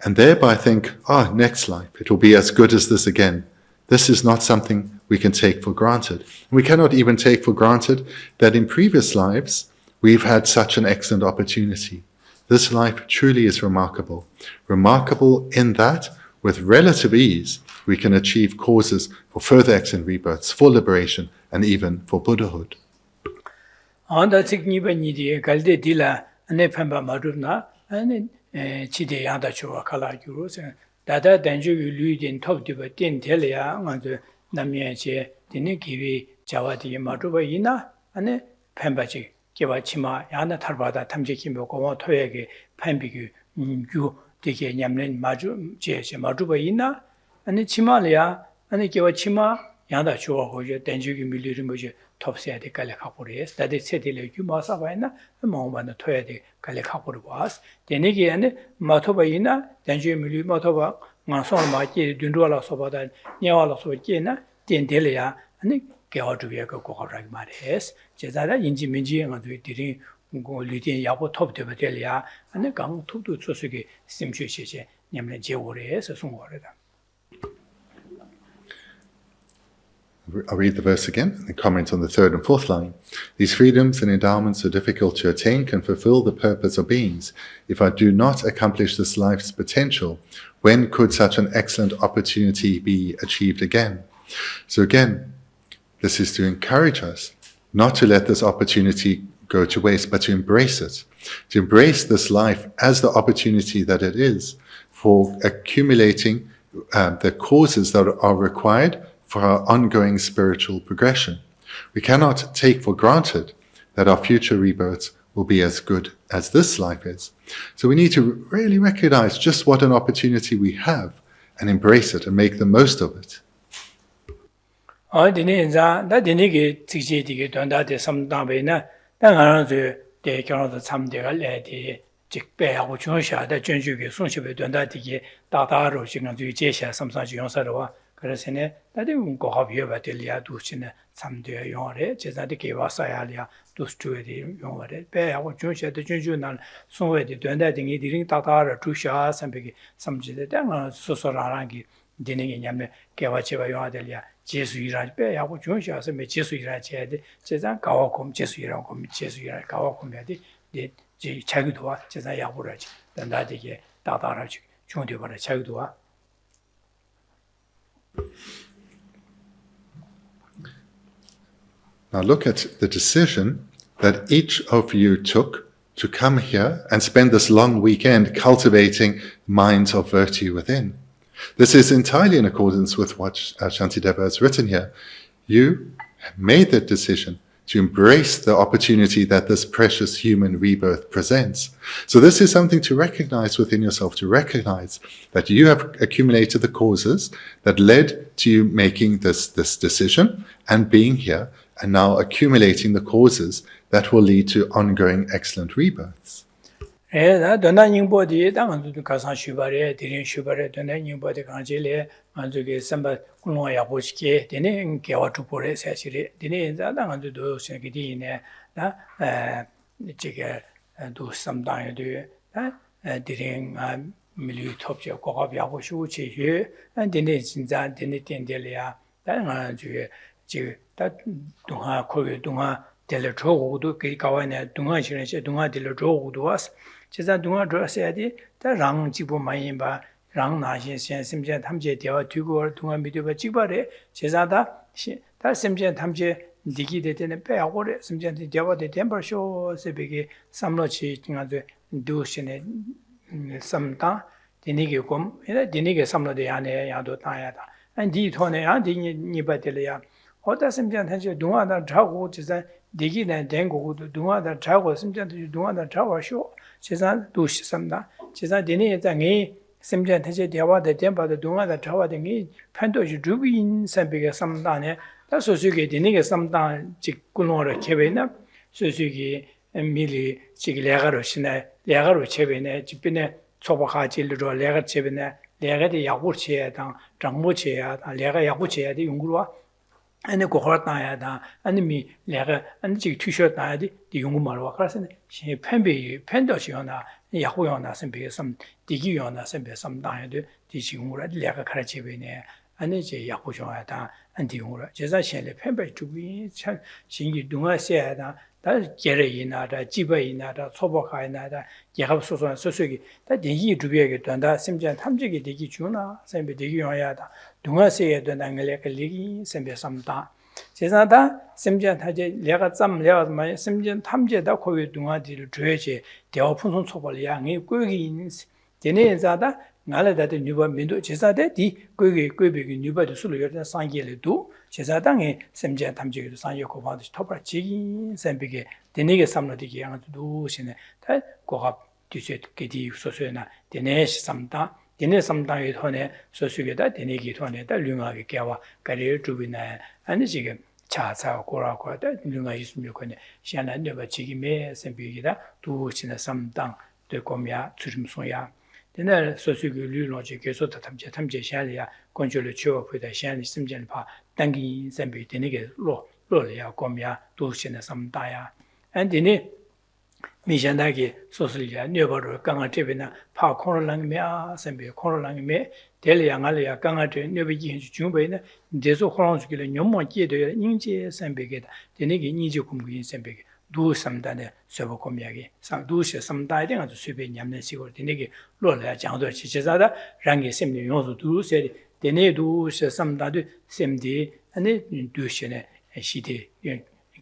and thereby think, next life, it will be as good as this again. This is not something we can take for granted. We cannot even take for granted that in previous lives, we've had such an excellent opportunity. This life truly is remarkable. Remarkable in that, with relative ease, we can achieve causes for further excellent rebirths, for liberation, and even for Buddhahood. Kiwa chima yana tharbada tamje kimbo kowa toyage panbigu yu dike nyamlen maju je majuba ina ane chima liya ane kiwa chima yanda chuwa hoje denjugi miliri moje topsya de kale khapures dade setile yu masa baina maumana toyade kale khapur was denigi ane matoba ina denjugi miliri matoba ngasol ma ki dundwala sobada nyawala so kina dendele ya ane 개화주비가 고가라기 말해서 제자라 인지민지에 가지고 들이 고리된 야보 톱되버들이야 안에 강 톱도 소속이 심취시제 냠는 제오래서 송거래다. I'll read the verse again and comment on the third and fourth line. These freedoms and endowments so difficult to attain can fulfill the purpose of beings. If I do not accomplish this life's potential, when could such an excellent opportunity be achieved again? So again, this is to encourage us not to let this opportunity go to waste, but to embrace it. To embrace this life as the opportunity that it is for accumulating the causes that are required for our ongoing spiritual progression. We cannot take for granted that our future rebirths will be as good as this life is. So we need to really recognize just what an opportunity we have and embrace it and make the most of it. 어디니자 나디니게 직제디게 돈다데 삼다베나 당하는데 대경도 참대가 레디 직배하고 중시하다 전주게 손십에 돈다디게 다다로 지금 제시하 삼사지 용사로와 그래서네 나디 고합이여 바텔리아 두치네 참대 용어래 제자디게 와사야리아 두스투에디 용어래 배하고 중시하다 전주난 손웨디 돈다딩이 디링 다다로 주시하 삼백이 삼지데 당은 소소라랑기 디닝이 냠네 개와체와 용아들이야 제수이라 배하고 중시하서 매 제수이라 제데 제장 가와콤 제수이라고 콤 제수이라 가와콤해야지 자기도 와 제사 야구라지 단다되게 다다라지 중대 바라 자기도 와 Now look at the decision that each of you took to come here and spend this long weekend cultivating minds of virtue within. This is entirely in accordance with what Shantideva has written here. You made that decision to embrace the opportunity that this precious human rebirth presents. So this is something to recognize within yourself, to recognize that you have accumulated the causes that led to you making this decision and being here, and now accumulating the causes that will lead to ongoing excellent rebirths. 제가 동아 들었어야지 다랑 지부 많이 봐 랑나신 심지어 탐제 대화 두고 동아 미디어 찍바래 제자다 다 심지어 탐제 디기데 되는 빼고래 심지어 대화데 템버쇼 세베게 삼로치 진아도 두신에 삼다 디니게 곰 이래 디니게 삼로데 안에 야도 따야다 안디 토네 안디 니바들이야 어다 심지어 탐제 동아다 자고 제자 디기네 된고도 동아다 자고 심지어 동아다 자와쇼 제자 도시 삼다 제자 되네 장에 심지어 대제 대화의 tempada 동아다 자와등이 판도지 주빈 선비가 삼다네 다 소수게 되네게 삼다 직군으로 개베나 소수기 밀리 지레가로 신에 레가로 제베네 집빈에 초바가질로 레가 제베네 레가의 야구치에다 장모치에야 레가 야구치에야 용구와 아니 고헛나야다 아니미 내가 안지 투셔나야디 용구 말와 그래서 시 팬비 팬도시요나 야후요나 선비 섬 디기요나 선비 섬다야데 디시용으로 내가 가르치베네 아니 제 야후쇼야다 안디용으로 제자 신의 팬비 주비 참 신기 동아세야다 다 제레이나다 지베이나다 초보카이나다 예합소소 소소기 다 디기 주비에게 된다 심지어 탐지기 디기 주나 선비 디기요야다 동아세에 된다는 리기 선비 섬다 제자다 심지어 타제 내가 짬 내가 말 심지어 탐제다 거기 동아디를 줘야지 대화 풍선 초벌 양이 꾸기 있는 되네자다 나라다데 뉴바 민도 제자데 디 꾸기 꾸비기 뉴바도 술을 열다 상계래도 제자당에 심지어 탐제기도 상계 고바도 토벌 지기 선비게 되네게 삼로디기 양도 신에 다 고갑 뒤에 게디 소소나 되네시 삼다 되네 삼다에 돈에 소수게다 되네기 돈에다 류하게 깨와 가리를 주비나 아니 지금 차차 고라고다 류가 있으면 거네 시안한 데가 지금에 선비기다 두신의 삼당 되고미야 주름소야 되네 소수기 류로지 계속 탐제 샤리야 건조를 치워보다 시안이 심전 봐 당기 선비 되네게 로야 고미야 두신의 삼다야 안디니 미전다기 소설이야 녀버로 강아테베나 파 코로랑미야 선비 코로랑미 델리앙알이야 강아테 녀비기 중베나 데소 코로랑스기를 녀모기에 인제 선비게다 되네기 니지 공부인 선비게 두 삼단에 서버콤이야기 상두시 삼다에 아주 수비 냠는 시골 되네기 로라 장도 지제자다 랑게 셈니 용수 두세 되네두 삼다도 셈디 아니 두시네 시디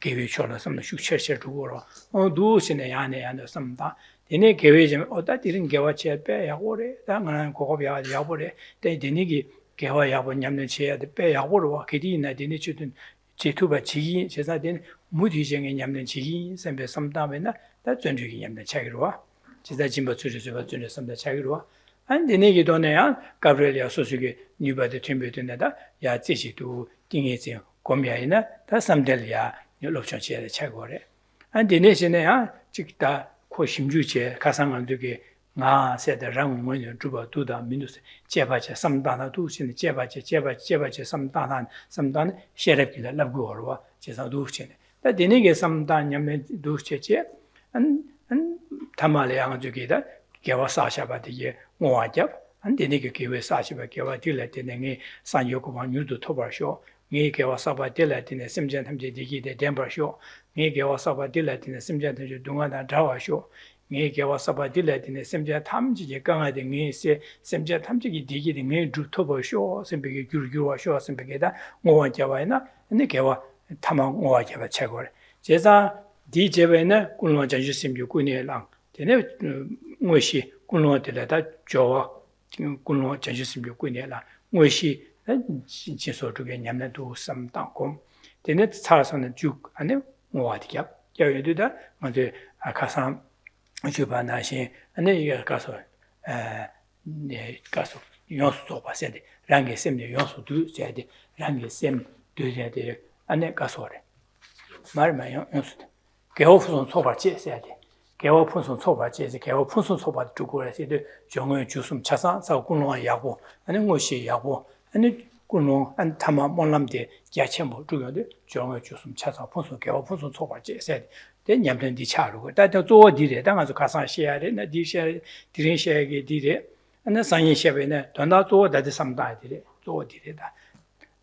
계획 처럼 some successor to war do 신의 안에 삼다 되네 계획 좀 어디다 이런 개와체 빼야고래 당은 고급이야 야보래 때 되네기 개와 야보 냠는 체야 빼야고로 기디나 되네 주든 제투바 지기 제사된 무디쟁에 냠는 지기 선배 삼다면나 다 전주기 냠는 차기로 와 제사 진보 주주가 전에 삼다 차기로 와 안 되네기 돈에야 가브리엘이야 소수기 뉴바데 템베드나다 야 제시도 띵해지 고미야이나 다 삼델이야 Lobsang Dorje 차고래. 안 되네시네야 직다 코 심주제 가상한되게 나 세다 랑문을 주바 두다 민두스 제바제 삼다나 두신 제바제 삼다난 삼단 셰랩기다 랍고어와 제사 두신. 다 되네게 삼단 냠네 두셰제 안 담말이야 저기다 개와 사샤바디에 모아잡 안 되네게 개와 사샤바 개와 딜레테네게 산요고만 유도 토바쇼 ngi gewa saba dila dine simjan tamje digi de denpa sho, ngi gewa saba dila dine simjan tamje dunga dan dhawa sho, ngi gewa saba dila dine simjan tamji je ganga de ngi se simjan tamji ki digi de ngi dru tobo sho, simpege gyur gyurwa sho, simpege da ngowa jawa ina, ngi gewa tama ngowa jaba chagore. Jeza di jeba ina kunwa janju simju kune lang, dine ngoshi kunwa dila da jowa kunwa janju simju kune lang, ngoshi 진소 쪽에 냠나도 삼당고 되네 차서는 쭉 안에 뭐하디야 여유도다 먼저 가서 주반하신 안에 이게 가서 네 가서 요소 봐야 돼 랑게 셈네 요소도 해야 돼 랑게 셈 되야 돼 안에 가서래 말만 요소 개호풍선 소바지 해야 돼 개호풍선 소바지 개호풍선 소바 두고 해서 정의 주숨 차상 사고는 야고 아니 것이 야고 아니 군노 안 타마 몰람데 야체모 주요데 정의 주숨 차사 풍수 개와 풍수 초발제 세 냠든 디차르고 다도 조디레 당아서 가상 시야레 나 디샤 디레샤게 디레 안나 상인 셰베네 돈다 조다데 삼다디레 조디레다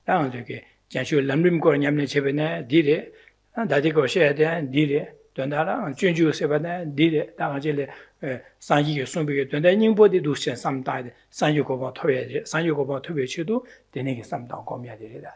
당저게 janshū lamrim kōr ñamne chebene dire, dati kō shēde dire, dōndāra junchū sebane dire, dāngā jele sāngi kē sūmbi kē dōndā nyingbo di dūshēn samdāde, sāngi kōpā tōbe chidu, dēne kē samdāng kōmyā dire da.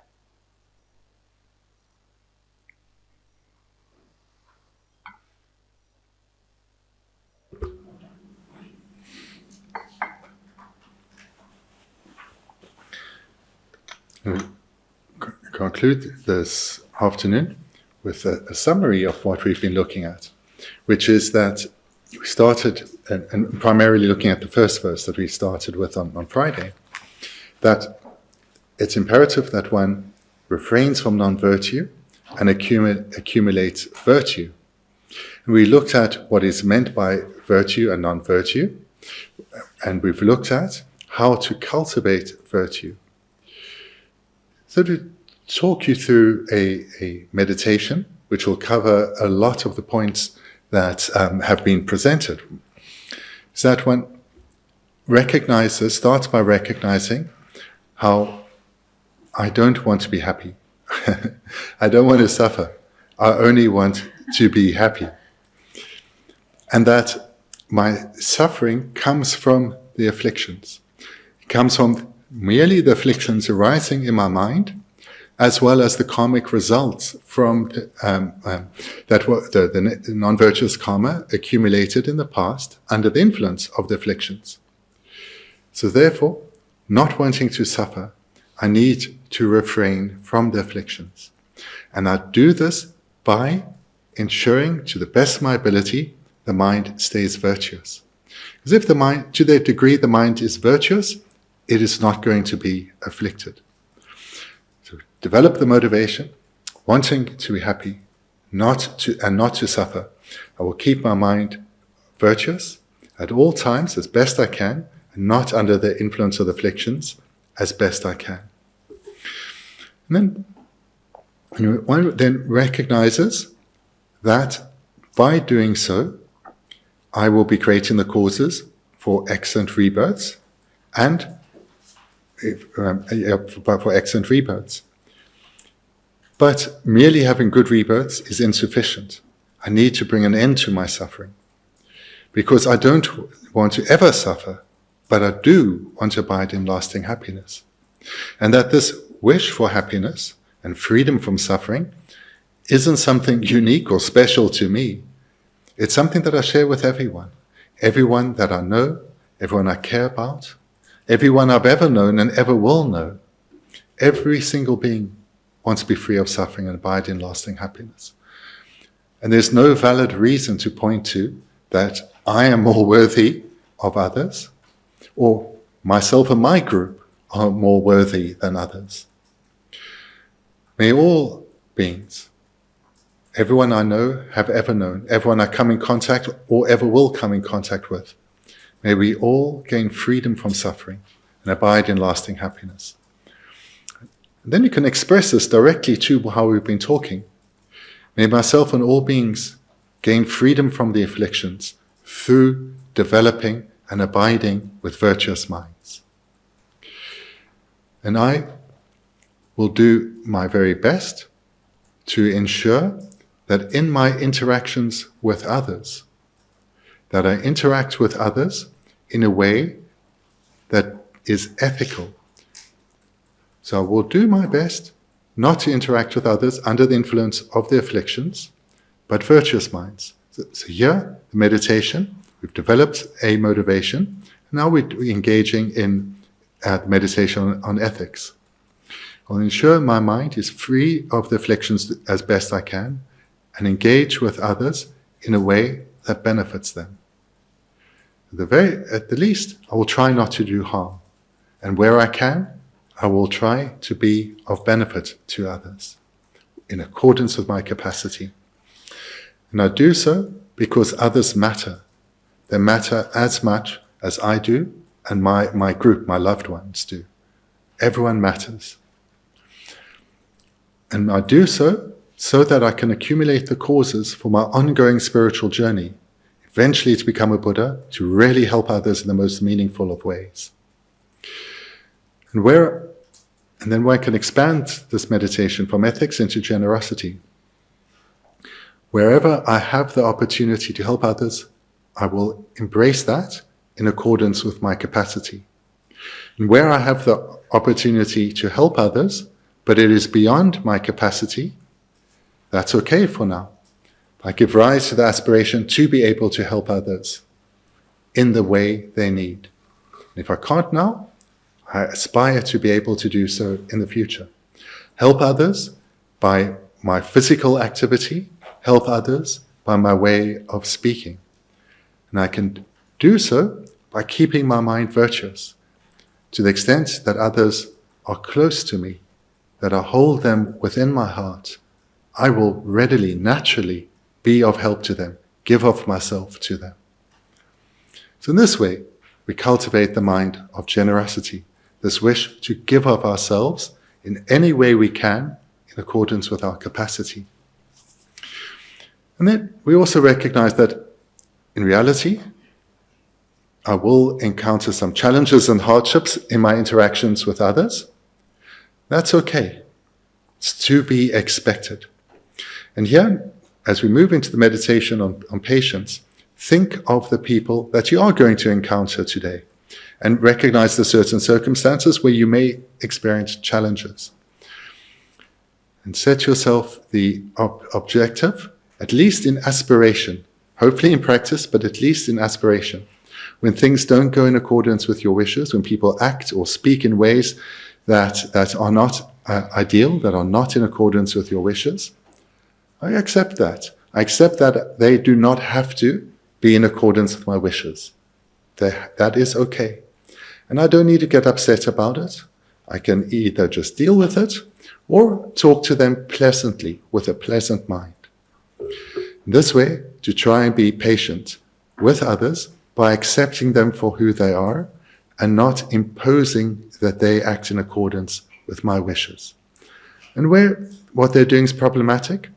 Conclude this afternoon with a summary of what we've been looking at, which is that we started, and primarily looking at the first verse that we started with on Friday, that it's imperative that one refrains from non-virtue and accumulates virtue. And we looked at what is meant by virtue and non-virtue, and we've looked at how to cultivate virtue. So to talk you through a meditation which will cover a lot of the points that have been presented, is that one starts by recognizing how I don't want to be happy. I don't want to suffer. I only want to be happy. And that my suffering comes from the afflictions. It comes from merely the afflictions arising in my mind, as well as the karmic results from the non-virtuous karma accumulated in the past under the influence of the afflictions. So therefore, not wanting to suffer, I need to refrain from the afflictions. And I do this by ensuring, to the best of my ability, the mind stays virtuous. Because if the mind, to the degree the mind is virtuous, it is not going to be afflicted. So develop the motivation, wanting to be happy, not to suffer. I will keep my mind virtuous at all times as best I can, and not under the influence of the afflictions as best I can. And then one then recognizes that by doing so, I will be creating the causes for excellent rebirths and for excellent rebirths. But merely having good rebirths is insufficient. I need to bring an end to my suffering. Because I don't want to ever suffer, but I do want to abide in lasting happiness. And that this wish for happiness and freedom from suffering isn't something unique or special to me. It's something that I share with everyone. Everyone that I know, everyone I care about, everyone I've ever known and ever will know. Every single being wants to be free of suffering and abide in lasting happiness. And there's no valid reason to point to that I am more worthy of others, or myself and my group are more worthy than others. May all beings, everyone I know, have ever known, everyone I come in contact or ever will come in contact with, may we all gain freedom from suffering and abide in lasting happiness. And then you can express this directly to how we've been talking. May myself and all beings gain freedom from the afflictions through developing and abiding with virtuous minds. And I will do my very best to ensure that in my interactions with others, that I interact with others in a way that is ethical. So I will do my best not to interact with others under the influence of the afflictions, but virtuous minds. So here, the meditation, we've developed a motivation. Now we're engaging in the meditation on ethics. I'll ensure my mind is free of the afflictions as best I can and engage with others in a way that benefits them. At the least, I will try not to do harm. And where I can, I will try to be of benefit to others in accordance with my capacity. And I do so because others matter. They matter as much as I do and my group, my loved ones do. Everyone matters. And I do so that I can accumulate the causes for my ongoing spiritual journey, eventually to become a Buddha, to really help others in the most meaningful of ways. And then I can expand this meditation from ethics into generosity. Wherever I have the opportunity to help others, I will embrace that in accordance with my capacity. And where I have the opportunity to help others, but it is beyond my capacity, that's okay for now. I give rise to the aspiration to be able to help others in the way they need. And if I can't now, I aspire to be able to do so in the future. Help others by my physical activity, help others by my way of speaking. And I can do so by keeping my mind virtuous, to the extent that others are close to me, that I hold them within my heart. I will readily, naturally be of help to them, give of myself to them. So in this way, we cultivate the mind of generosity, this wish to give of ourselves in any way we can in accordance with our capacity. And then we also recognize that in reality, I will encounter some challenges and hardships in my interactions with others. That's okay. It's to be expected. And here, as we move into the meditation on patience, think of the people that you are going to encounter today and recognize the certain circumstances where you may experience challenges. And set yourself the objective, at least in aspiration, hopefully in practice, but at least in aspiration. When things don't go in accordance with your wishes, when people act or speak in ways that are not ideal, that are not in accordance with your wishes, I accept that. I accept that they do not have to be in accordance with my wishes. That is okay. And I don't need to get upset about it. I can either just deal with it or talk to them pleasantly with a pleasant mind. In this way, to try and be patient with others by accepting them for who they are and not imposing that they act in accordance with my wishes. And where what they're doing is problematic,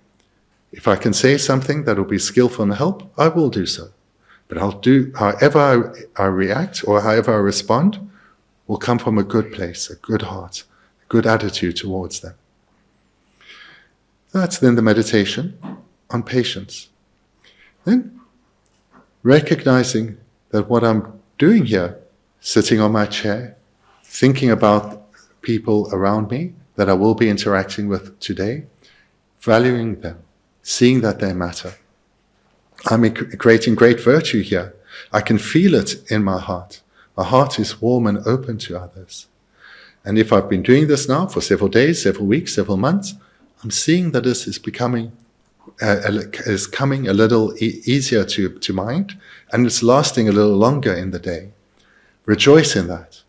if I can say something that will be skillful and help, I will do so. But I'll do, however I react or however I respond, will come from a good place, a good heart, a good attitude towards them. That's then the meditation on patience. Then recognizing that what I'm doing here, sitting on my chair, thinking about people around me that I will be interacting with today, valuing them, seeing that they matter. I'm creating great virtue here. I can feel it in my heart. My heart is warm and open to others. And if I've been doing this now for several days, several weeks, several months, I'm seeing that this is coming a little easier to mind, and it's lasting a little longer in the day. Rejoice in that.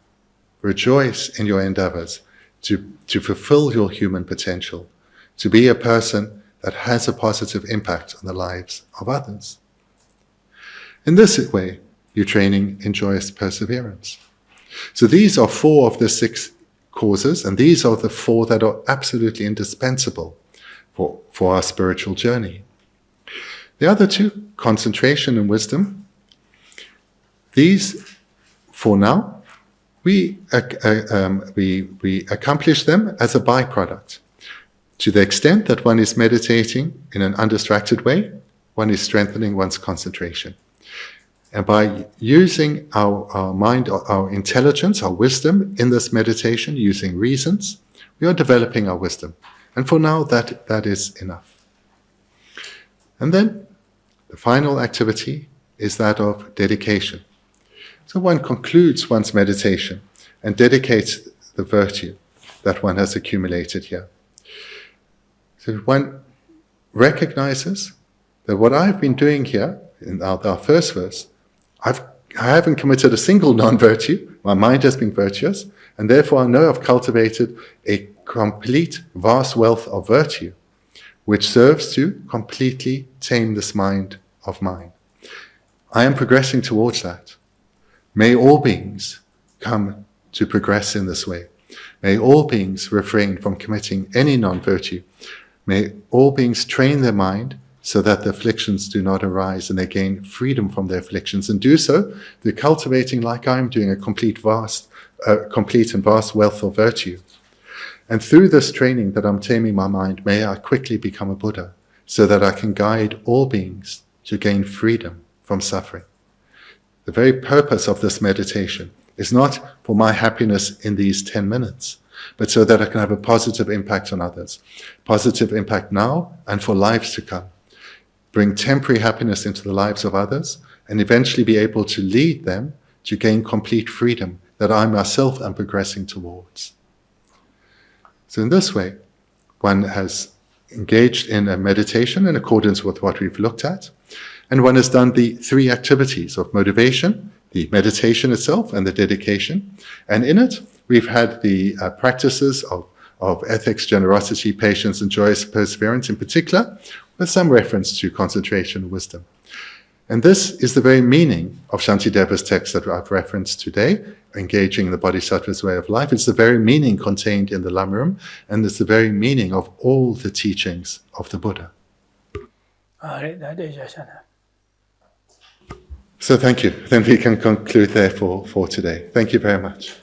Rejoice in your endeavors to fulfill your human potential, to be a person that has a positive impact on the lives of others. In this way, you're training in joyous perseverance. So these are 4 of the 6 causes, and these are the 4 that are absolutely indispensable for our spiritual journey. The other 2, concentration and wisdom, these, for now, we accomplish them as a byproduct. To the extent that one is meditating in an undistracted way, one is strengthening one's concentration. And by using our mind, our intelligence, our wisdom in this meditation, using reasons, we are developing our wisdom. And for now, that is enough. And then the final activity is that of dedication. So one concludes one's meditation and dedicates the virtue that one has accumulated here. So one recognizes that what I've been doing here, in our first verse, I haven't committed a single non-virtue. My mind has been virtuous, and therefore I know I've cultivated a complete, vast wealth of virtue, which serves to completely tame this mind of mine. I am progressing towards that. May all beings come to progress in this way. May all beings refrain from committing any non-virtue. May all beings train their mind so that the afflictions do not arise and they gain freedom from their afflictions, and do so through cultivating, like I am doing, a complete and vast wealth of virtue. And through this training that I'm taming my mind, may I quickly become a Buddha, so that I can guide all beings to gain freedom from suffering. The very purpose of this meditation is not for my happiness in these 10 minutes, but so that I can have a positive impact on others. Positive impact now and for lives to come. Bring temporary happiness into the lives of others, and eventually be able to lead them to gain complete freedom that I myself am progressing towards. So in this way, one has engaged in a meditation in accordance with what we've looked at, and one has done the 3 activities of motivation, the meditation itself, and the dedication. And in it, we've had the practices of ethics, generosity, patience, and joyous perseverance in particular, with some reference to concentration and wisdom. And this is the very meaning of Shantideva's text that I've referenced today, engaging in the Bodhisattva's way of life. It's the very meaning contained in the Lamaram, and it's the very meaning of all the teachings of the Buddha. So thank you. Then we can conclude there for today. Thank you very much.